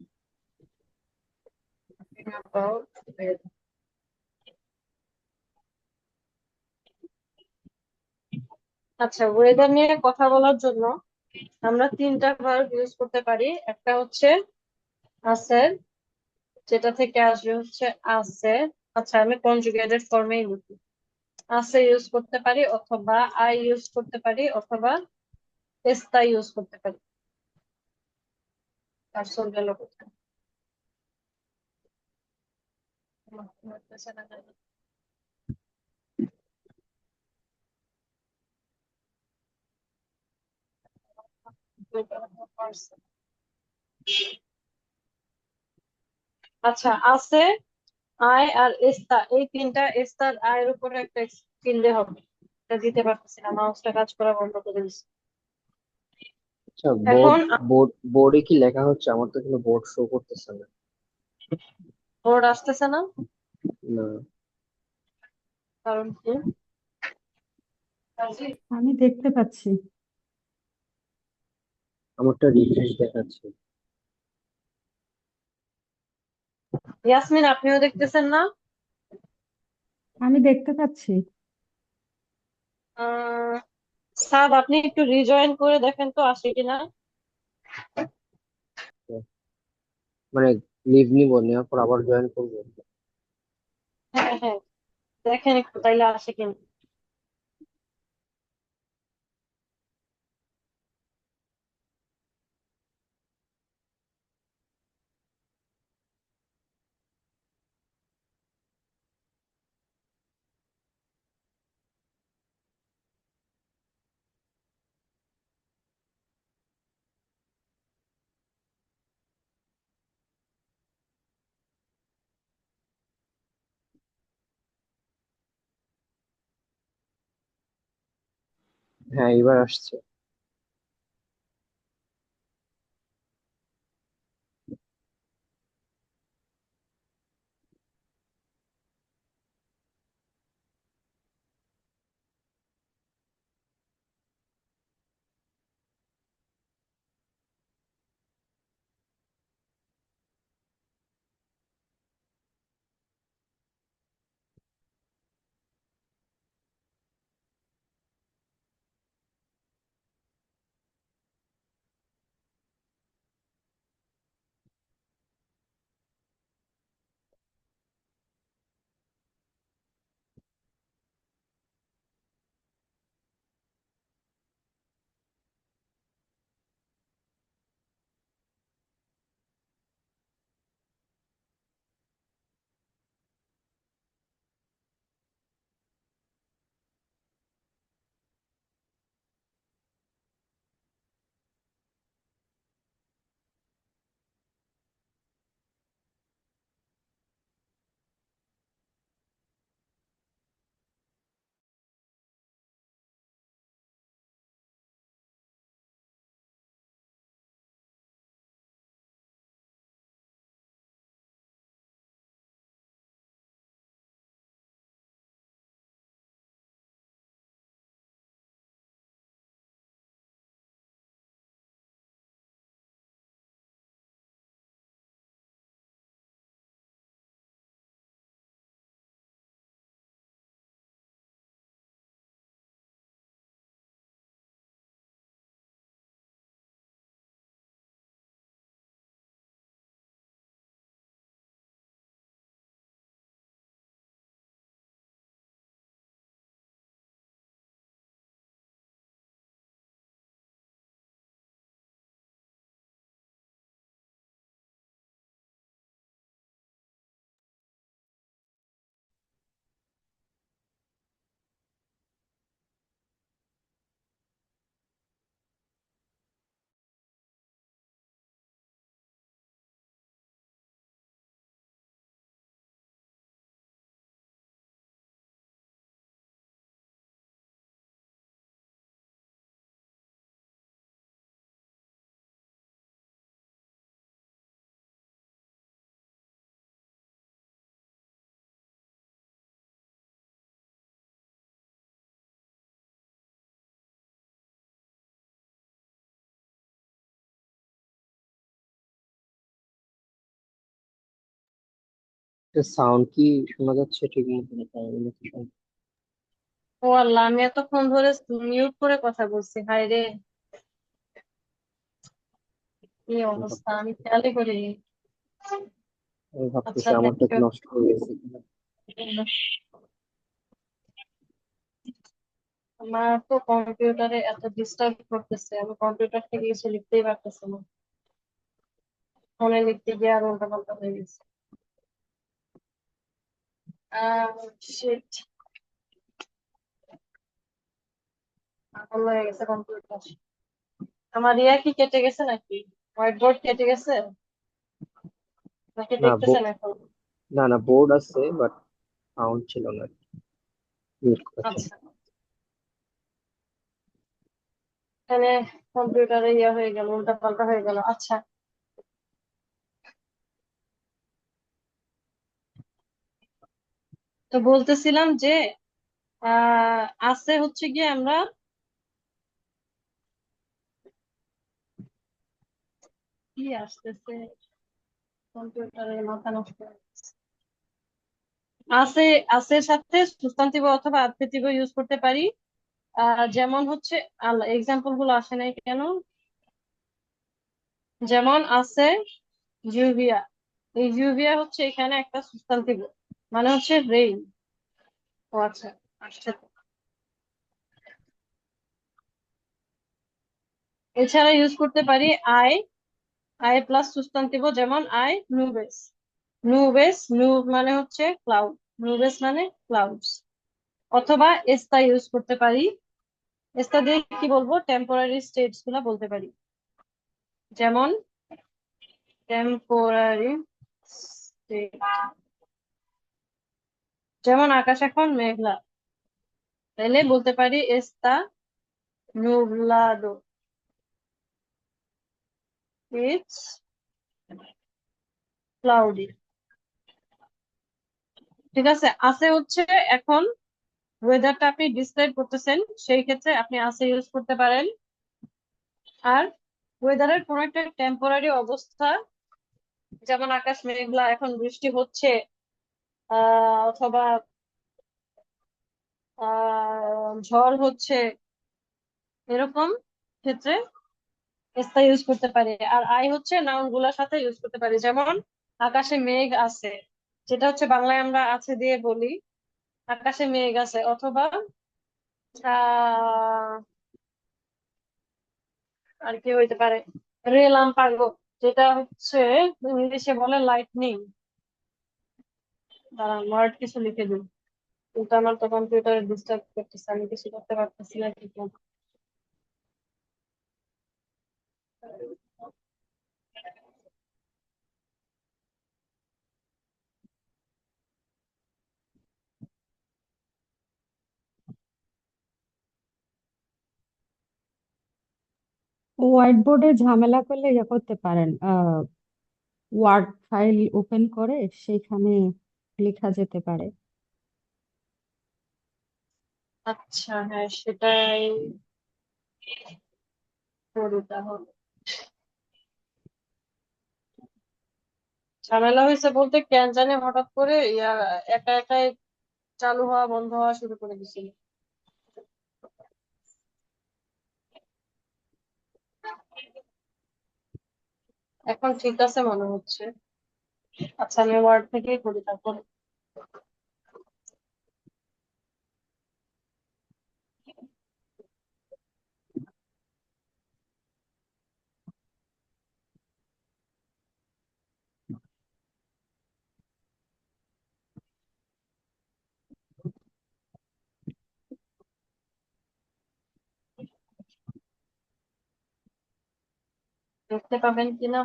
আচ্ছা, ওয়েদার নিয়ে কথা বলার জন্য আমরা তিনটা ভার্ব ইউজ করতে পারি। একটা হচ্ছে আছে, যেটা থেকে আসবে হচ্ছে আছে। আচ্ছা, আমি কনজুগেটেড ফর্মেই লিখি। আছে ইউজ করতে পারি, অথবা আই ইউজ করতে পারি, অথবা এস্তা ইউজ করতে পারি। আর সোল গেল কোথায়? আচ্ছা, আছে, আই আর এস্তা, এই তিনটা এস্তার আয়ের উপরে একটা চিনতে হবে। এটা দিতে পারতেছি না, মাউসটা কাজ করা বন্ধ করে দিচ্ছি। আচ্ছা, বোর্ড এখন বোর্ডে কি লেখা হচ্ছে? আমার তো কোনো বোর্ড শো করতেছে না। বোর্ড আসতেছে না, না, কারণ কি? আমি দেখতে পাচ্ছি। আমারটা রিফ্রেশ দেখাচ্ছে। ইয়াসমিন, আপনিও দেখতেছেন না? আমি দেখতে পাচ্ছি। আহ সাদ, আপনি একটু রিজয়েন করে দেখেন তো আসে কিনা। মানে লিভ নিব, নেওয়ার পর আবার জয়েন করবো। হ্যাঁ হ্যাঁ, দেখেন একটু তাইলে আসে কিনা। হ্যাঁ, এবার আসছে। সাউন্ড কি শোনা যাচ্ছে ঠিক মতো নাকি আমি নাকি ও আল্লাহ, আমি এতক্ষণ ধরে মিউট করে কথা বলছি, হায় রে, কি অবস্থা, আমি খেয়ালই করিনি। আমি আচ্ছা, ভাবতেছি আমারটা থ্যাংক কি নষ্ট হয়ে গেছে কিনা। ইউ। আমার তো কম্পিউটারে এত ডিস্টার্ব করতেছে, আমি কম্পিউটার থেকে কিছু লিখতেই পারতেছি না, ফোনে লিখতে গিয়ে আর উল্টা পাল্টা হয়ে গেছে। শিট, পাগল হয়ে গেছে কম্পিউটার। আমার ইয়া কি কেটে গেছে নাকি? হোয়াইট বোর্ড কেটে গেছে নাকি না দেখতেছেন এখন? না বোর্ড আছে বাট সাউন্ড ছিল না মিউট করার জন্য। আচ্ছা, এখানে কম্পিউটারে ইয়া হয়ে গেল, উল্টা পাল্টা হয়ে গেল। আচ্ছা, তো বলতেছিলাম যে আছে হচ্ছে গিয়ে আমরা কি আসতেছে, কম্পিউটারে মাথা নষ্ট হয়ে গেছে। আছে, আছে সাথে সুস্তান্তিব অথবা আদজেক্টিভ ইউজ করতে পারি। যেমন হচ্ছে, আল্লাহ, এক্সাম্পল গুলো আসে নাই কেন? যেমন আছে ইউভিয়া, এই ইউভিয়া হচ্ছে এখানে একটা সুস্তান্তিব, মানে হচ্ছে রেইন। ও আচ্ছা, আসছে তো। এছাড়া ইউজ করতে পারি আই, আই প্লাস সুস্তান্তিব, যেমন আই নুবেস, নুবেস, নু মানে হচ্ছে ক্লাউড, নুবেস মানে ক্লাউডস। অথবা এস্তা ইউজ করতে পারি, এস্তা দিয়ে কি বলবো, টেম্পোরারি স্টেটস গুলা বলতে পারি। যেমন টেম্পোরারি স্টেট, যেমন আকাশ এখন মেঘলা, তাইলে বলতে পারি এস্তা নুবলাদো, ইটস ক্লাউডি। ঠিক আছে, আছে হচ্ছে এখন ওয়েদারটা আপনি ডিসক্রাইব করতেছেন, সেই ক্ষেত্রে আপনি আছে ইউজ করতে পারেন। আর ওয়েদারের কোন একটা টেম্পোরারি অবস্থা, যেমন আকাশ মেঘলা, এখন বৃষ্টি হচ্ছে, অথবা ঝড় হচ্ছে, এরকম ক্ষেত্রে এস্তা ইউজ করতে পারি। আর আই হচ্ছে নাউন গুলার সাথে ইউজ করতে পারি, যেমন আকাশে মেঘ আছে, যেটা হচ্ছে বাংলায় আমরা আছে দিয়ে বলি, আকাশে মেঘ আছে। অথবা আহ আর কি হইতে পারে, রেলাম্পাগো, যেটা হচ্ছে ইংলিশে বলে লাইটনিং। দাঁড়ান, ওয়ার্ড কিছু লিখে দিই, কিন্তু আমার তো কম্পিউটারে ডিস্টার্ব করতেছে, আমি কিছু করতে পারতেছি না ঠিক মতো। হোয়াইট বোর্ডে ঝামেলা করলে ইয়ে করতে পারেন, ওয়ার্ড ফাইল ওপেন করে সেখানে লেখা যেতে পারে। আচ্ছা, হ্যাঁ, সেটাই করি তাহলে। ঝামেলা হয়েছে বলতে, কেন জানি হঠাৎ করে একা একাই চালু হওয়া বন্ধ হওয়া শুরু করে দিছিল। এখন ঠিক আছে মনে হচ্ছে। আচ্ছা, আমি ওয়ার্ড থেকেই করি তারপর। দেখতে পাবেন কিনা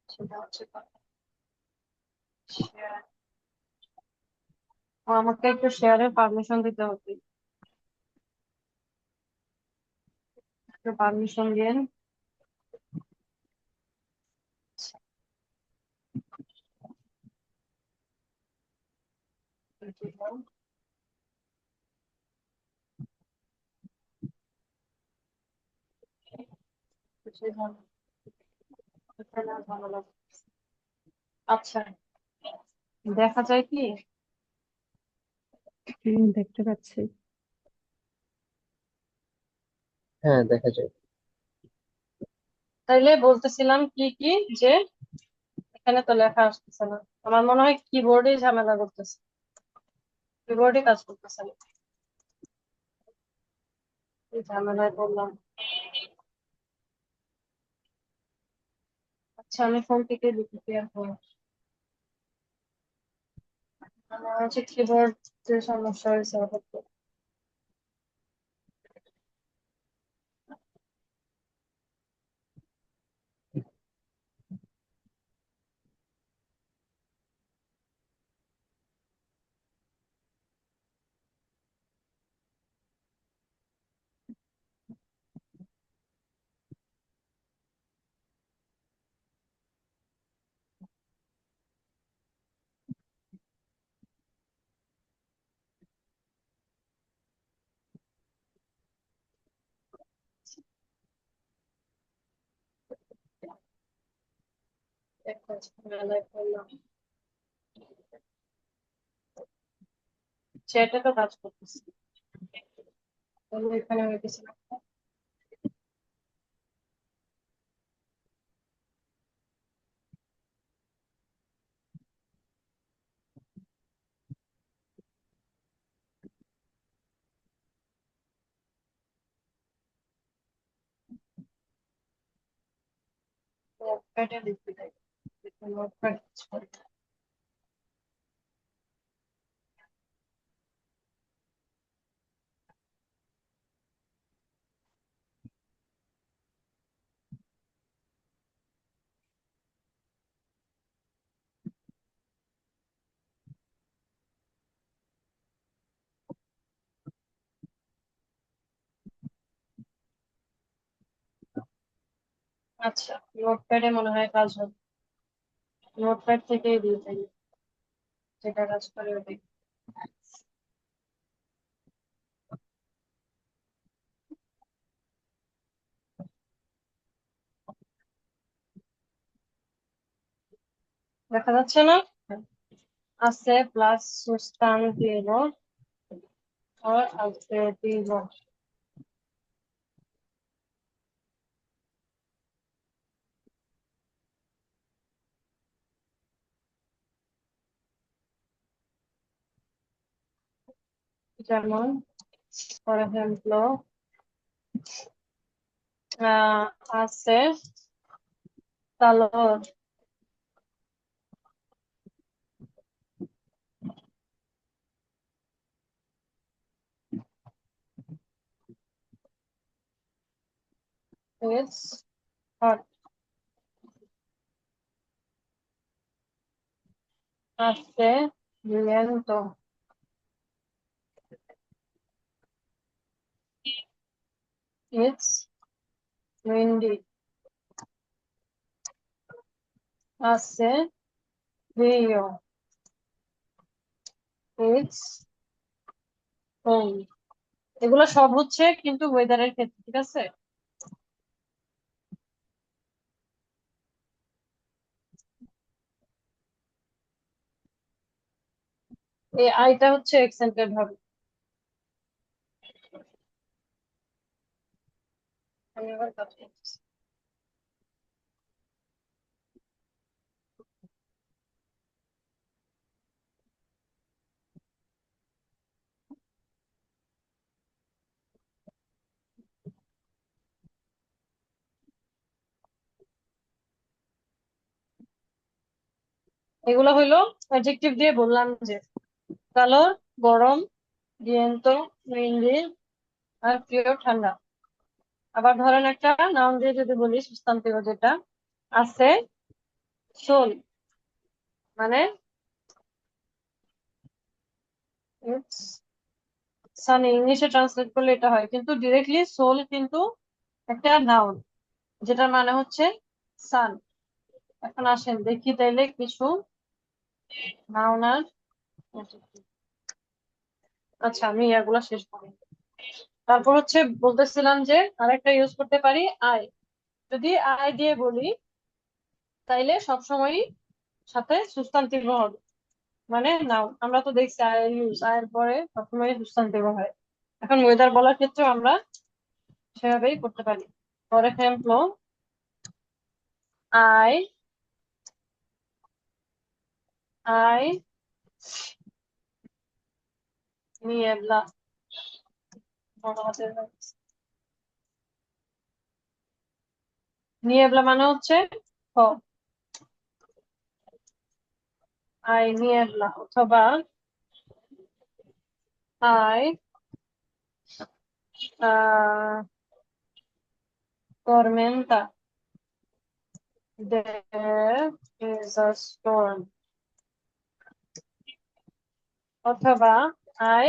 সেটা হচ্ছে কথা। Share. ও, আমাকে একটু শেয়ারের পারমিশন দিতে হবে, একটু পারমিশন দিন। ভালো লাগে। আচ্ছা, দেখা যায় কি? হ্যাঁ, দেখতে পাচ্ছি। হ্যাঁ, দেখা যায়। তাইলে বলতেছিলাম কি কি, যে এখানে তো লেখা আসতেছে না, আমার মনে হয় কিবোর্ডে ঝামেলা করতেছে, কিবোর্ডে কাজ করতেছে না। কি ঝামেলায় বললাম। আচ্ছা, আমি ফোন থেকে লিখে আর আমার হচ্ছে কিবোর্ড যে সমস্যা হয়েছে হয়তো। একটা ঝামেলায় পড়লাম, সেটা তো কাজ করতেছে, তাহলে এখানে হয়ে গেছে না। নোটপ্যাডে লিখতে দেয়, নোটপ্যাড আচ্ছা, নোটপ্যাডে মনে হয় কাজ হবে, নোটপ্যাড থেকেই দিয়ে দেয়, যেটা কাজ করে ওটাই। দেখা যাচ্ছে না? আছে প্লাস সুস্টানটিভো और adjetivo। যেমন ফর এক্সাম্পল আছে calor, it's hot, আছে viento, it's windy, আছে frío, it's cold। এগুলো সব হচ্ছে কিন্তু ওয়েদারের ক্ষেত্রে, ঠিক আছে? এই আইটা হচ্ছে এক্সেন্টেড ভাবে। আমি আবার কাজ করতেছি। এগুলো হইলো অ্যাডজেক্টিভ দিয়ে বললাম যে কালোর গরম, ভিয়েন্তো উইন্ডি, আর প্রিয় ঠান্ডা। আবার ধরেন একটা নাউন দিয়ে যদি বলি সুস্থান্তিক, যেটা আছে সোল, মানে ইটস সানি, ইংলিশে ট্রান্সলেট করলে এটা হয়, কিন্তু ডিরেক্টলি সোল কিন্তু একটা নাউন, যেটার মানে হচ্ছে সান। এখন আসেন দেখি তাইলে কিছু নাউন আর adjective। আচ্ছা, আমি এগুলা শেষ করি। তারপর হচ্ছে বলতেছিলাম যে আরেকটা ইউজ করতে পারি আই। যদি আই দিয়ে বলি তাইলে সবসময়ই সাথে সুস্থান্তিক হবে। মানে নাউন। আমরা তো দেখছি আই ইউজ, আয়ের পরে সবসময় সুস্থান্তক হয়। এখন ওয়েদার বলার ক্ষেত্রে আমরা সেভাবেই করতে পারি। ফর এক্সাম্পল, আই আই নিয়েবলা। নিয়েবলা মানে হচ্ছে হ, আই নিয়েবলা, অথবা আই tormenta, there is a storm, অথবা আই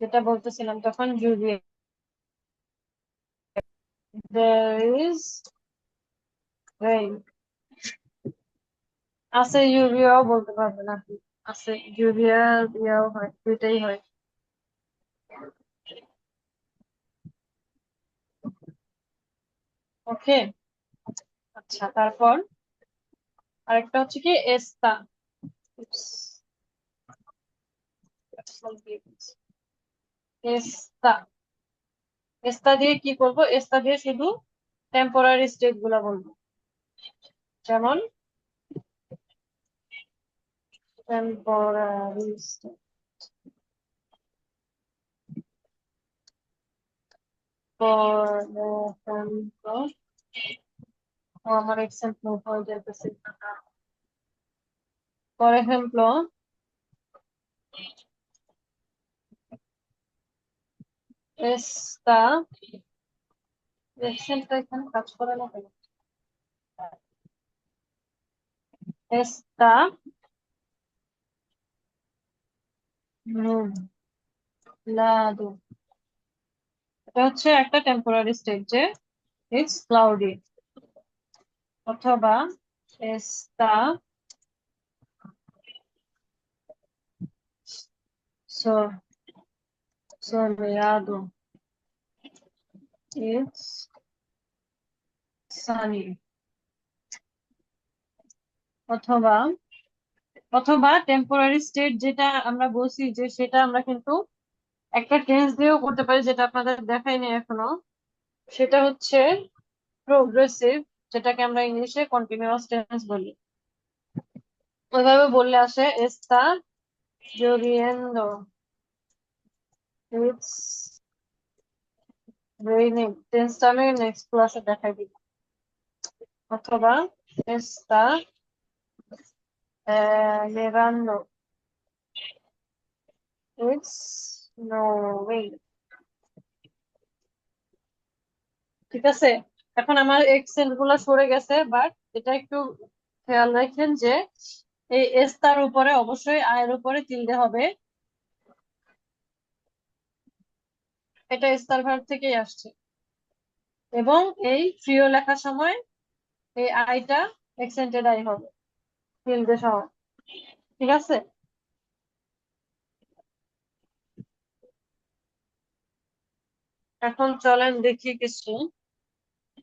যেটা বলতেছিলাম তখন জুলিয়া, there is rain। আছে ইউরিয়াও বলতে পারবেন আপনি, আছে ইউরিয়া দিয়াও হয়, দুইটাই হয়। ওকে, আচ্ছা তারপর আরেকটা হচ্ছে কি এস্তা। এস্তা, এস্তা দিয়ে কি করব? এস্তা দিয়ে শুধু টেম্পোরারি স্টেট গুলা বলবো। যেমন টেম্পোরারি স্টেট, আমার এক্সাম্পল হয়ে যাইতেছে। ফর এক্সাম্পল, এস্তা, এক্সেলটা এখানে কাজ করে না কেন? এস্তা নুবলাদো, এটা হচ্ছে একটা টেম্পোরারি স্টেট যে ইটস ক্লাউডি। অথবা এস্তা সোলেয়াদো, ইটস সানি। অথবা অথবা টেম্পোরারি স্টেট যেটা আমরা বলছি যে সেটা আমরা কিন্তু একটা টেন্স দিয়েও করতে পারি, যেটা আপনাদের দেখাইনি এখনো। সেটা হচ্ছে প্রোগ্রেসিভ, যেটাকে আমরা ইংলিশে কন্টিনিউয়াস টেন্স বলি। ওইভাবে বললে আসে এস্তা lloviendo, it's raining। টেন্সটা আমি নেক্সট ক্লাসে দেখাই দিব। অথবা está nevando, it's snowing। ঠিক আছে, এখন আমার এক্সেন্ট গুলা সরে গেছে, বাট এটা একটু খেয়াল রাখেন যে এই এস্তার উপরে অবশ্যই আয়ের উপরে তিলদে হবে। এটা এস্তার ভার্ব থেকেই আসছে, এবং এই ফ্রিও লেখার সময় এই আইটা এক্সেন্টেড আই হবে তিলদে সহ। ঠিক আছে, এখন চলেন দেখি কিছু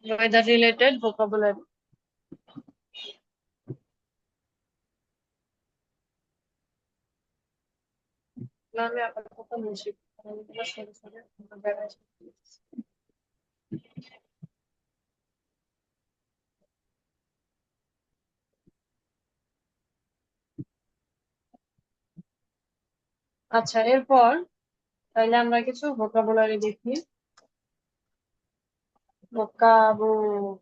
ওয়েদার রিলেটেড ভোকাবুলারি। আমি আপাতত মুছি, অনেকগুলো সরে সরে বেড়াই। আচ্ছা, এরপর তাহলে আমরা কিছু ভোকাবুলারি দেখি। ভোকাবুলারি,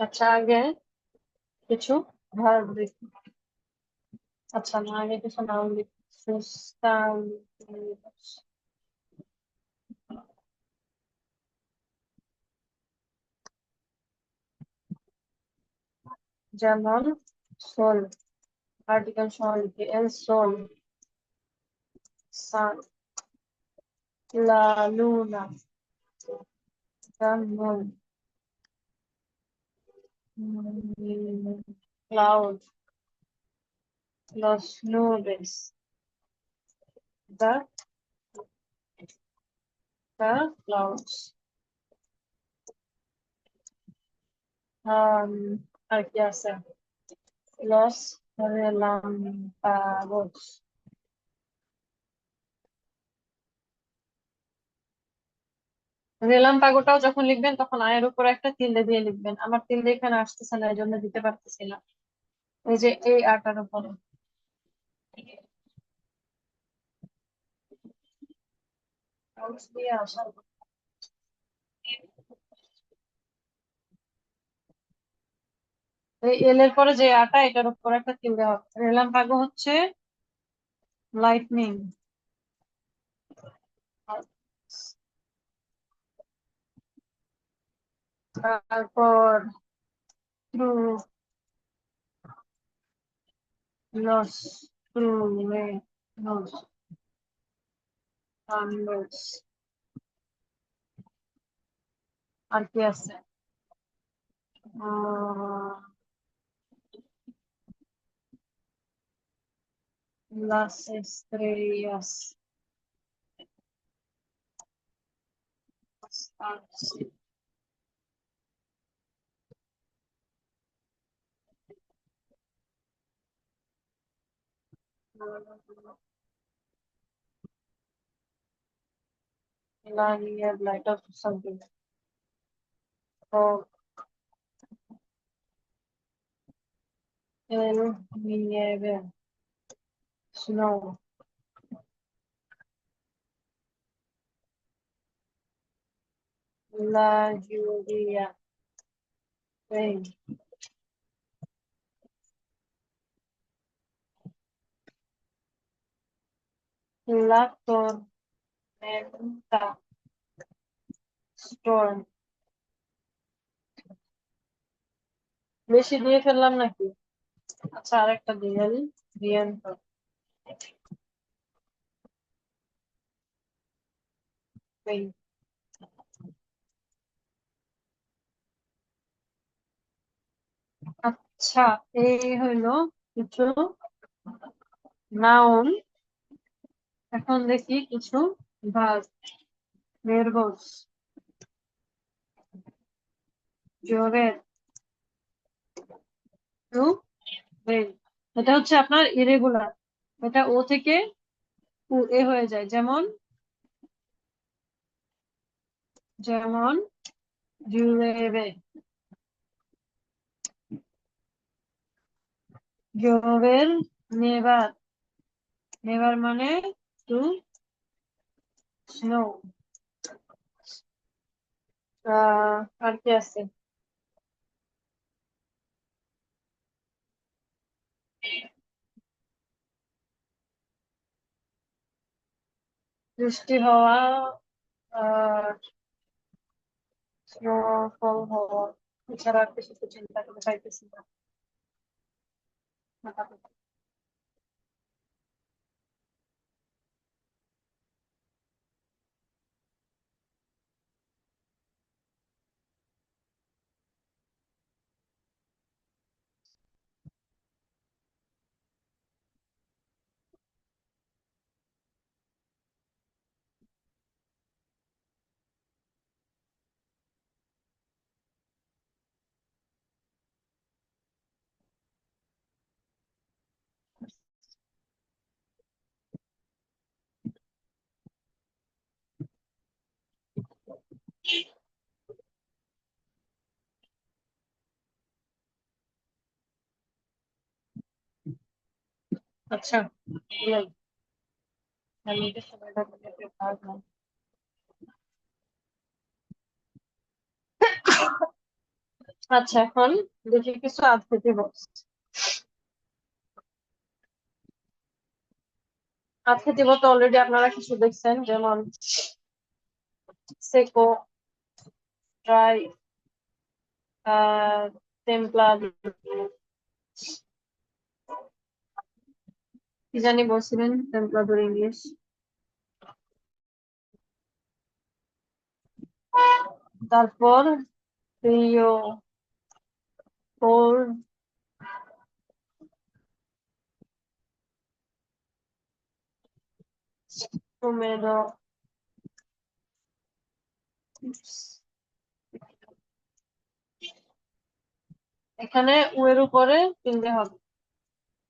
আচ্ছা আগে কিছু ভার্ব দেখি। আচ্ছা না, আগে কিছু নাউন দেখি। Sustantivos, যেমন সোল, আর্টিকেল সহ লিখি, এল সোল, সান, লা Luna, the moon, cloud, los nubes, the clouds। আর কি আছে? লস রেলাম্পাগোস। রেলাম্পাগোটাও যখন লিখবেন তখন আয়ের উপর একটা তিল্লে দিয়ে লিখবেন। আমার তিল্লে এখানে আসতেছে না, এই জন্য দিতে পারতেছি না। এই যে এই আটার উপরে কাগজ দিয়ে আসার এই এল এর পরে যে আটা, এটার উপর একটা তিল্লে হবে। রেলাম্পাগো হচ্ছে লাইটনিং। তারপর থ্রু, লস, থ্রু, রে, লস, থান্ডার্স। আর কি আছে? las estrellas, stars, la niebla, it also something. O el nieve, snow, la lluvia, rain, la tormenta, storm। বেশি দিয়ে ফেললাম নাকি? আচ্ছা, আরেকটা দিয়ে দিই, viento, rain। আচ্ছা, এই হইলো কিছু নাউন। এখন দেখি কিছু verb. verbos, llover, to rain। এটা হচ্ছে আপনার ইরেগুলার, এটা ও থেকে উ এ হয়ে যায়। যেমন যেমন llueve, llover, nevar, nevar মানে টু স্নো। আর কি আছে? বৃষ্টি হওয়া, আর স্নোফল হওয়া। এছাড়া আর কিছু তো চিন্তা করে পাইতেছি না। আচ্ছা, এগুলাই। আমি এটা সময়টা থেকে পারলাম। আচ্ছা, এখন দেখি কিছু adjective। adjective তো অলরেডি আপনারা কিছু দেখছেন, যেমন সেকো, ড্রাই, টেম্পলার, কি জানি বলছিলেন টেম্পলার ইংলিশ। তারপর প্রিয়, কোল্ড, টমেটো, এখানে উ এর উপরে তিনটে হবে।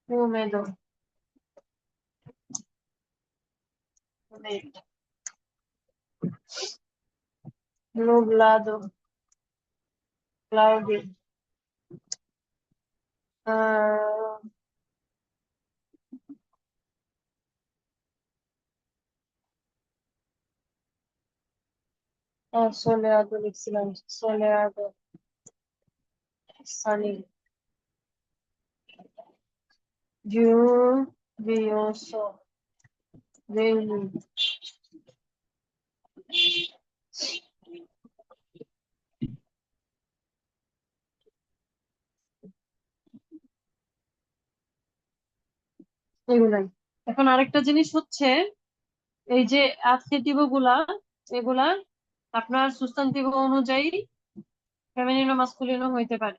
উমেদো, নুবলাদো, ক্লাউডি, আহ সোলেয়াদো লিখছিলাম, সোলেয়াদো, সানি, lluvioso, rainy, এগুলাই। এখন আরেকটা জিনিস হচ্ছে, এই যে অ্যাডজেক্টিভ গুলা, এগুলা আপনার সুস্থান্তৃব অনুযায়ী ফেমিনিন ও মাস্কুলিন হইতে পারে।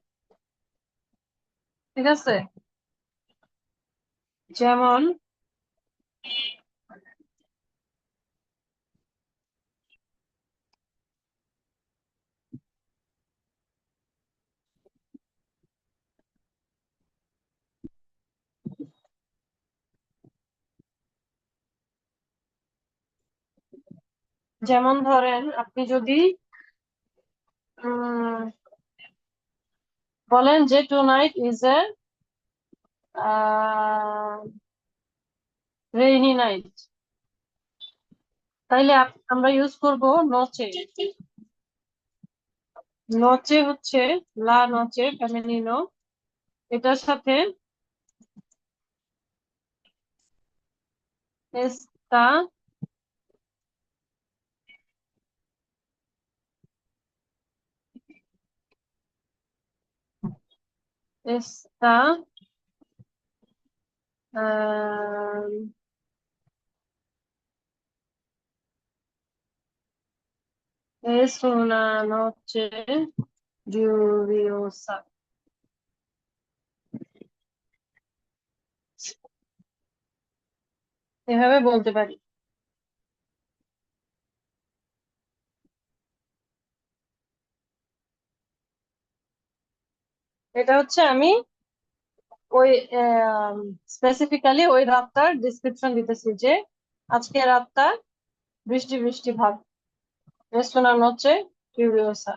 ঠিক আছে? যেমন যেমন ধরেন আপনি যদি উম বলেন যে tonight is a rainy night, তাইলে আমরা ইউজ করব নচে। নচে হচ্ছে লা নচে ফেমিনিনো, এটার সাথে এস্তা, এস্তা es una noche lluviosa, এভাবে বলতে পারি। এটা হচ্ছে আমি ওই স্পেসিফিক্যালি ওই রাতটার ডিসক্রিপশন দিতেছি যে আজকে রাতটা বৃষ্টি বৃষ্টি ভাব, es una noche lluviosa।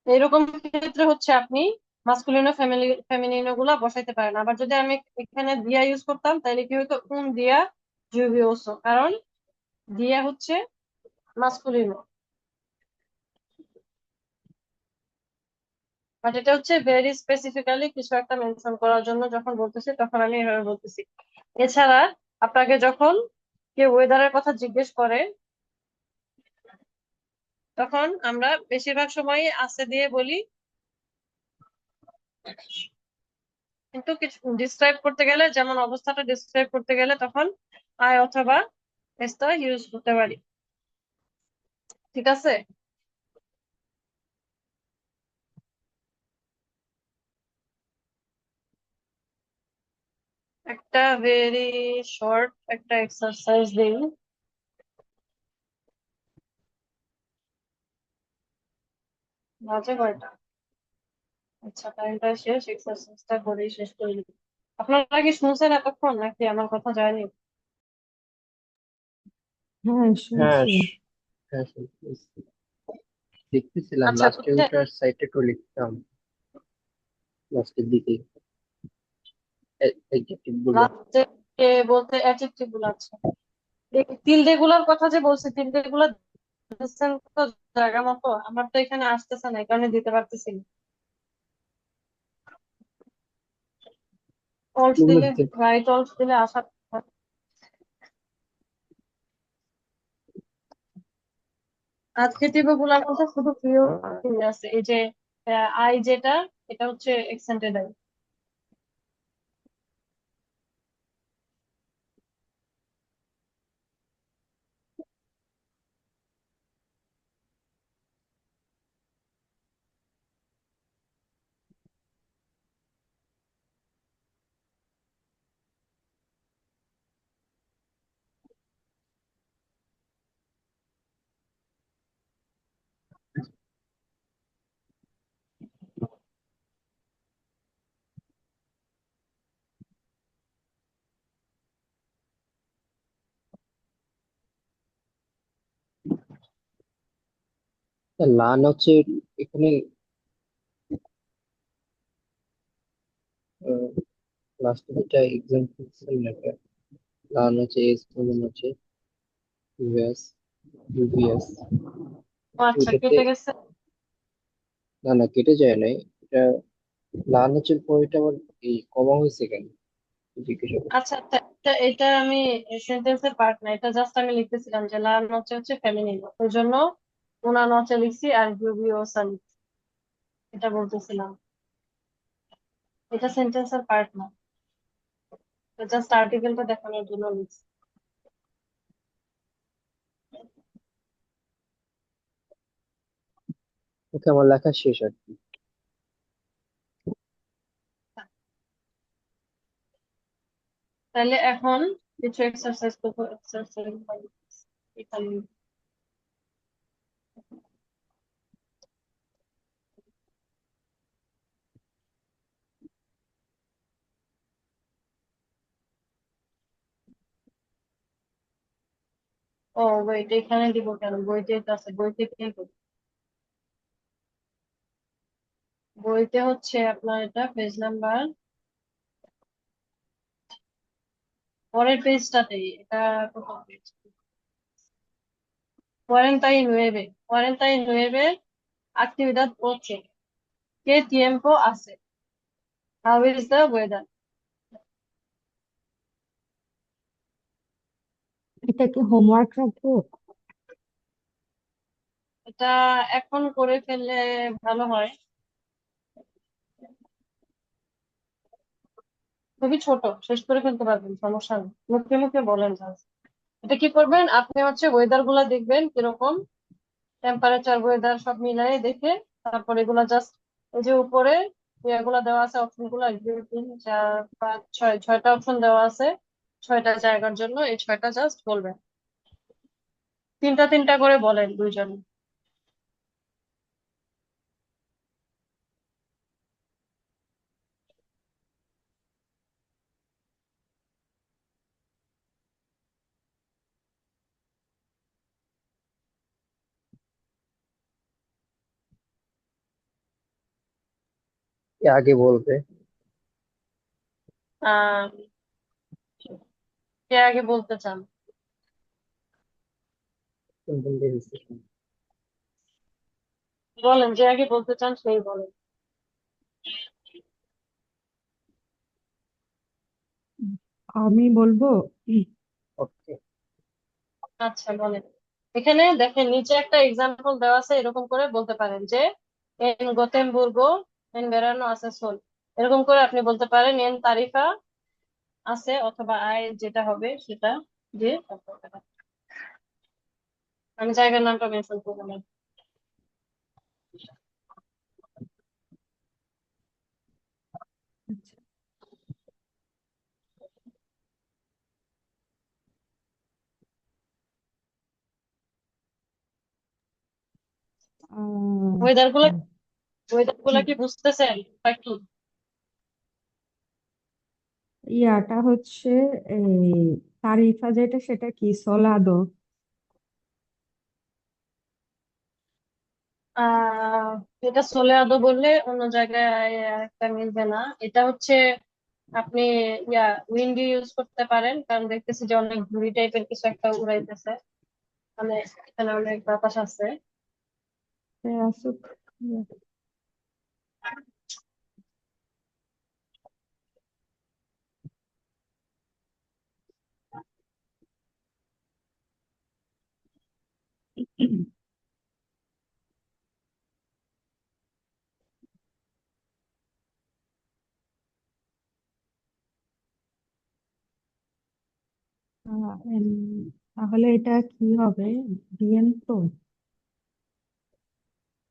এইরকম ক্ষেত্রে হচ্ছে আপনি মাস্কুলিনো ফেমিনিনো গুলা বসাইতে পারেন। আবার যদি আমি এখানে দিয়া ইউজ করতাম তাহলে কি হতো, উন দিয়া lluvioso, কারণ দিয়া হচ্ছে মাস্কুলিনো। বাট এটা হচ্ছে ভেরি স্পেসিফিক্যালি কিছু একটা মেনশন করার জন্য যখন বলতেছি তখন আমি এভাবে বলতেছি। এছাড়া আপনাকে যখন কেউ ওয়েদারের কথা জিজ্ঞেস করে তখন আমরা বেশিরভাগ সময়ই আছে দিয়ে বলি, কিন্তু কিছু ডিসক্রাইব করতে গেলে, যেমন অবস্থাটা ডিসক্রাইব করতে গেলে তখন আই অথবা এস্তা ইউজ করতে পারি। ঠিক আছে? একটা ভেরি শর্ট একটা এক্সারসাইজ দিই। বাজে কয়টা? আচ্ছা, টাইমটা শেষ, এক্সারসাইজটা করেই শেষ করে দিই। আপনারা কি শুনছেন এতক্ষণ নাকি আমার কথা যায়নি? হ্যাঁ, হ্যাঁ শুনছি। হ্যাঁ শুনতেছি। দেখতেছিলাম আচ্ছা, লাস্টে বুঝছেন, ওটার সাইটে একটু লিখতাম লাস্টের দিকে অ্যাডজেক্টিভ গুলো। লাস্টে বলতে অ্যাডজেক্টিভ গুলো আছে, এই তিলদে গুলার কথা যে বলছি, তিলদে গুলা দিচ্ছেন তো জায়গা মতো, আমার তো এখানে আসতেছে না, এই কারণে দিতে পারতেছি না। অলস এগুলো দিলে, রাইট অলস দিলে আসা। অ্যাডজেক্টিভ গুলার মধ্যে শুধু ফিউ আছে, এই যে আই যেটা, এটা হচ্ছে এক্সেন্টেড আই। লান হচ্ছে এখানে লাস্টে যেটা এক্সাম্পল লেখা, লান হচ্ছে এস যেমন হচ্ছে ইউএস ইউভিএস, ও আচ্ছা, ওইটাতে কেটে গেছে। না না কেটে যায় নাই এটা। লান হচ্ছে পর এটা আবার এই কমা হয়েছে কেন জিজ্ঞাসা করছি। আচ্ছা আচ্ছা, এটা আমি সেন্টেন্সের পার্ট না, এটা জাস্ট আমি লিখতেছিলাম যে লা নচে হচ্ছে ফেমিনিন, ওই জন্য উনা নচে লিখছি আর ইউবিও সান, এটা বলতেছিলাম। এটা সেন্টেন্সের পার্ট না, জাস্ট আর্টিকেলটা দেখানোর জন্য লিখছি। ওকে, আমার লেখা শেষ আর কি। তাহলে এখন কিছু এক্সারসাইজ করবো, এক্সারসাইজ এখানে। ও ওয়েট, এখানে দিব কেন, বইতে তো আছে, বইতে কি করবো? বইতে হচ্ছে আপনার এটা পেজ নাম্বার, পরের পেজটাতেই এটা। কত page? 49, 49 actividad 8. ¿Qué tiempo hace? How is the weather? এটা কি হোমওয়ার্ক রাখবো? এটা এখন করে ফেললে ভালো হয়। খুবই ছোট, শেষ করে ফেলতে পারবেন, সমস্যা নেই, মুখে মুখে বলেন just। এটা কি করবেন, আপনি হচ্ছে ওয়েদার গুলা দেখবেন কিরকম, টেম্পারেচার ওয়েদার সব মিলাই দেখে, তারপর এগুলা জাস্ট, এই যে উপরে এগুলা দেওয়া আছে অপশন গুলো, 1 2 3 4 5 6, 6টা অপশন দেওয়া আছে 6টা জায়গার জন্য, এই 6টা জাস্ট বলবেন, তিনটা তিনটা করে বলেন দুইজন। কে আগে বলবে? আহ কে আগে বলতে চান? কোন কোন দিয়েছে? বলেন, যে আগে বলতে চান সেই বলেন। আমি বলবো। ওকে। আচ্ছা বলেন। এখানে দেখেন নিচে একটা এক্সাম্পল দেওয়া আছে, এরকম করে বলতে পারেন যে এন গোতেমবুর্গো এন ভেরানো আছে সোল, এরকম করে আপনি বলতে পারেন এন তারিফা আছে, অথবা আয় যেটা হবে সেটা দিয়ে তারপর এটা। আমি জায়গার নামটা মেনশন করবো না। আচ্ছা, আহ, ওয়েদার গুলা, হ্যাঁ, ওয়েদার গুলা হুম, কি বুঝতেছেন একটু? ইয়াটা হচ্ছে এই তারিফা যেটা সেটা কি সোলাদো? আহ এটা চলে আদো বললে অন্য জায়গায় একটা মিলবে না। এটা হচ্ছে আপনি ইয়া উইন্ডি ইউজ করতে পারেন, কারণ দেখতেছি যে অনেক ঘুড়ি টাইপের কিছু একটা উড়াইতেছে, মানে এখানে অনেক বাতাস আছে। আসুক। তাহলে এটা কি হবে? বিয়েন্তো।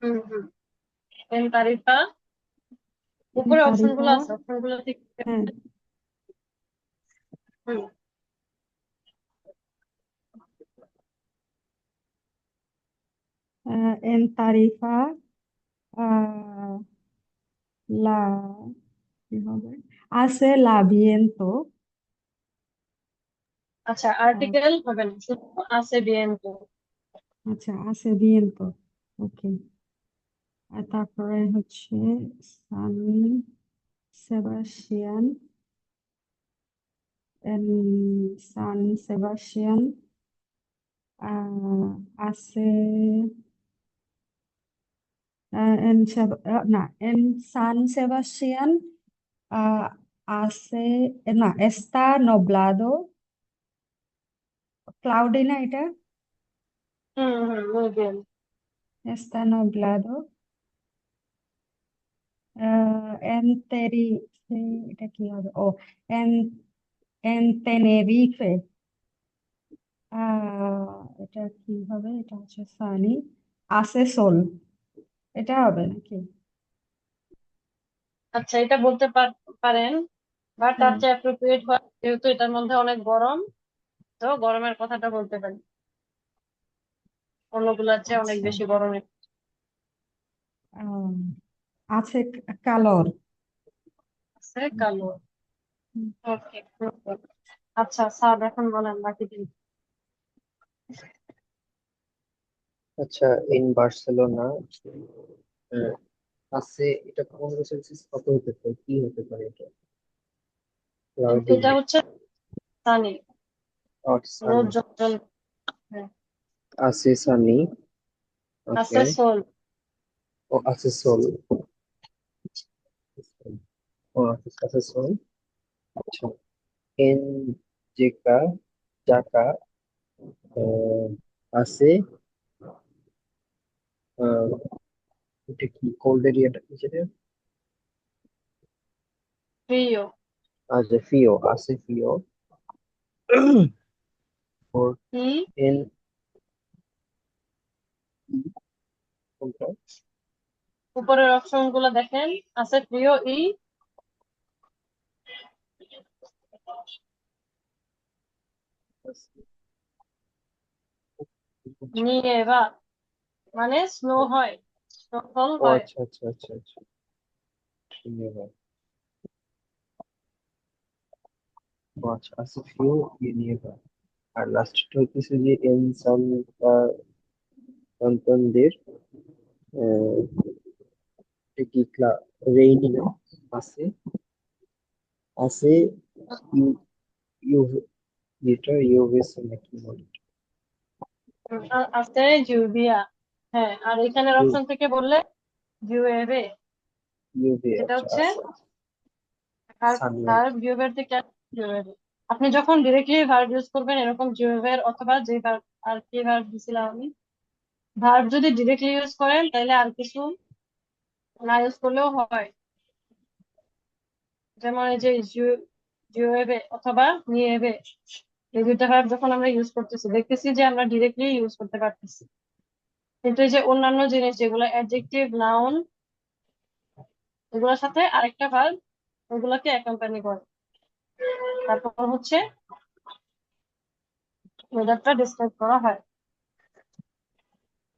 হুম হুম, এন তারিফা, এন উপরে অপশন তারিফা। গুলো আছে, অপশন গুলো ঠিক। হ্যাঁ, হুম, এন তারিফা, আহ, লা কি হবে? আছে লা বিয়েন্তো। আচ্ছা আর্টিকেল হবে না, শুধু আছে বিএনপি। আচ্ছা, আছে বিয়েন্তো। ওকে। আর তারপরে হচ্ছে সান সেবাস্টিয়ান, সান সেবাস্টিয়ান আছে, না, en San Sebastián hace, না, está nublado, ক্লাউডি না এটা, muy bien. está nublado, en এটা কি হবে, ও, en en Tenerife, এটা কি হবে, এটা হচ্ছে সানি, আছে সোল, এটা হবে নাকি? আচ্ছা, এটা বলতে পারেন, বা তার হুম, চেয়ে অ্যাপ্রোপ্রিয়েট হয় যেহেতু এটার মধ্যে অনেক গরম, তো গরমের কথাটা বলতে পারি, অন্যগুলোর চেয়ে অনেক আচ্ছা, বেশি গরমের। আহ, আছে কালোর। আছে কালো। ওকে। আচ্ছা স্যার, এখন বলেন বাকি দিন। আচ্ছা, ইন বার্সেলোনা আছে, এটা 15 সেলসিয়াস কত হতে পারে, কি হতে পারে এটা? ক্লাউডি, এটা হচ্ছে সানি, হট, রোদ সানি। যখন, হ্যাঁ, আছে সানি। ওকে। আছে সোল। ও আছে সোল। ও আছে সোল। আচ্ছা, এন জেকা, জাকা, আহ, আছে, আহ, এটা কি কোল্ড এরিয়াটা কি সেটা? ফ্রিও। আচ্ছা, ফিও আছে, ফিও। ফোর, কি? এন কোনটা? উপরের অপশন গুলো দেখেন, আছে ফ্রিও ই, নিয়েভা, মানে স্নো হয়, স্নোফল ও হয়। আচ্ছা আচ্ছা আচ্ছা আচ্ছা, ধন্যবাদ। ও আচ্ছা, আছে ফিও, ইয়ে নিয়ে বা। আর লাস্টটা হইতেছে যে এন সান সন্তানদের, এটা কি রেইনি না? আছে, আছে ইউ, ইউ, যেটা ইউভেস নাকি বলে, আছে জুবিয়া। হ্যাঁ, আর এখানের অপশন থেকে বললে জুয়েবে, ইউভে। যেটা আচ্ছা, হচ্ছে আছে সানলাইট। ভার্ব জুয়েবের থেকে জুয়েবে। আপনি যখন ডিরেক্টলি ভার্ব ইউজ করবেন এরকম জুয়েবের, অথবা যে ভার্ব, আর কি ভার্ব দিছিলাম আমি, ভার্ব যদি ডিরেক্টলি ইউজ করেন তাহলে আর কিছু না ইউজ করলেও হয়। যেমন এই যে জুয়েবে অথবা নিয়েবে, এই দুইটা ভার্ব যখন আমরা ইউজ করতেছি দেখতেছি যে আমরা ডিরেক্টলি ইউজ করতে পারতেছি, কিন্তু এই যে অন্যান্য জিনিস যেগুলো অ্যাডজেক্টিভ, নাউন, এগুলোর সাথে আরেকটা ভার্ব ওগুলোকে অ্যাকম্পানি করে, তারপর হচ্ছে ওয়েদারটা ডিসক্রাইব করা হয়।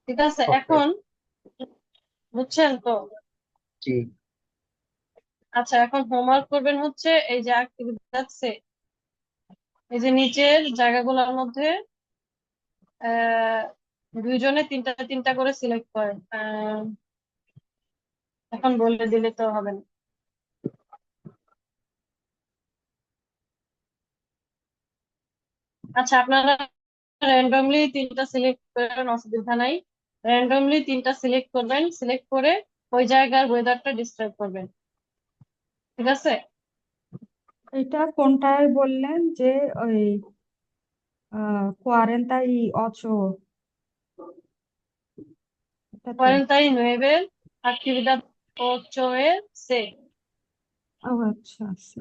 ঠিক আছে, ওকে। এখন বুঝছেন তো? জি। আচ্ছা, এখন হোমওয়ার্ক করবেন হচ্ছে এই যে অ্যাক্টিভিটি আছে, এই যে নিচের জায়গাগুলোর মধ্যে দুইজনে তিনটা তিনটা করে সিলেক্ট করেন। এখন বলে দিলে তো হবে না। আচ্ছা, আপনারা র্যান্ডমলি তিনটা সিলেক্ট করেন, অসুবিধা নাই। র্যান্ডমলি তিনটা সিলেক্ট করবেন, সিলেক্ট করে ওই জায়গার ওয়েদারটা ডিসক্রাইব করবেন। ঠিক আছে? এটা কোনটায় বললেন যে ওই 48, এটাতে? 49 actividad 8C। ও আচ্ছা, আছে।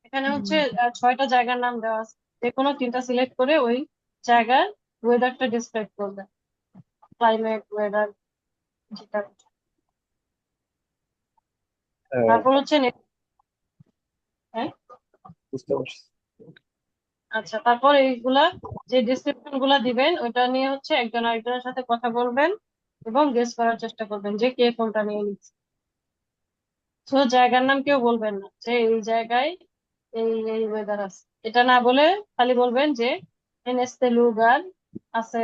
এখানে হচ্ছে হুম, 6টা জায়গার নাম দেওয়া আছে, যে কোনো তিনটা সিলেক্ট করে ওই জায়গার ওয়েদারটা ডিসক্রাইব করবে, ক্লাইমেট, ওয়েদার, যেটা। আহ, তারপর হচ্ছে হ্যাঁ, বুঝতে পারছি। আচ্ছা, তারপর এইগুলা যে ডিসক্রিপশন গুলা দিবেন ওইটা নিয়ে হচ্ছে একজন আরেকজনের সাথে কথা বলবেন এবং গেস করার চেষ্টা করবেন যে কে কোনটা নিয়ে নিচ্ছে। তো জায়গার নাম কেউ বলবেন না যে এই জায়গায় এই এই ওয়েদার আছে, এটা না বলে খালি বলবেন যে en este lugar আছে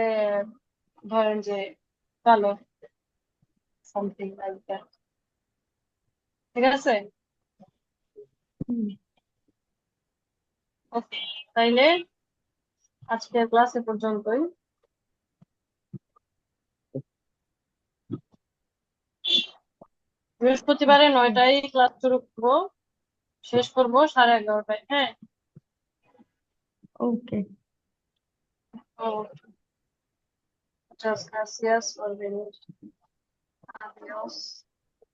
ধরেন যে কালো, সামথিং লাইক দ্যাট। ঠিক আছে? হুম, ওকে, তাইলে আজকের ক্লাস এ পর্যন্তই। বৃহস্পতিবারে 9টায় ক্লাস শুরু করবো, শেষ করবো 11:30টায়। হ্যাঁ। ওকে। ও, muchas gracias por venir. Adiós.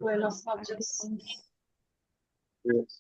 Buenas noches. Adiós. Yes.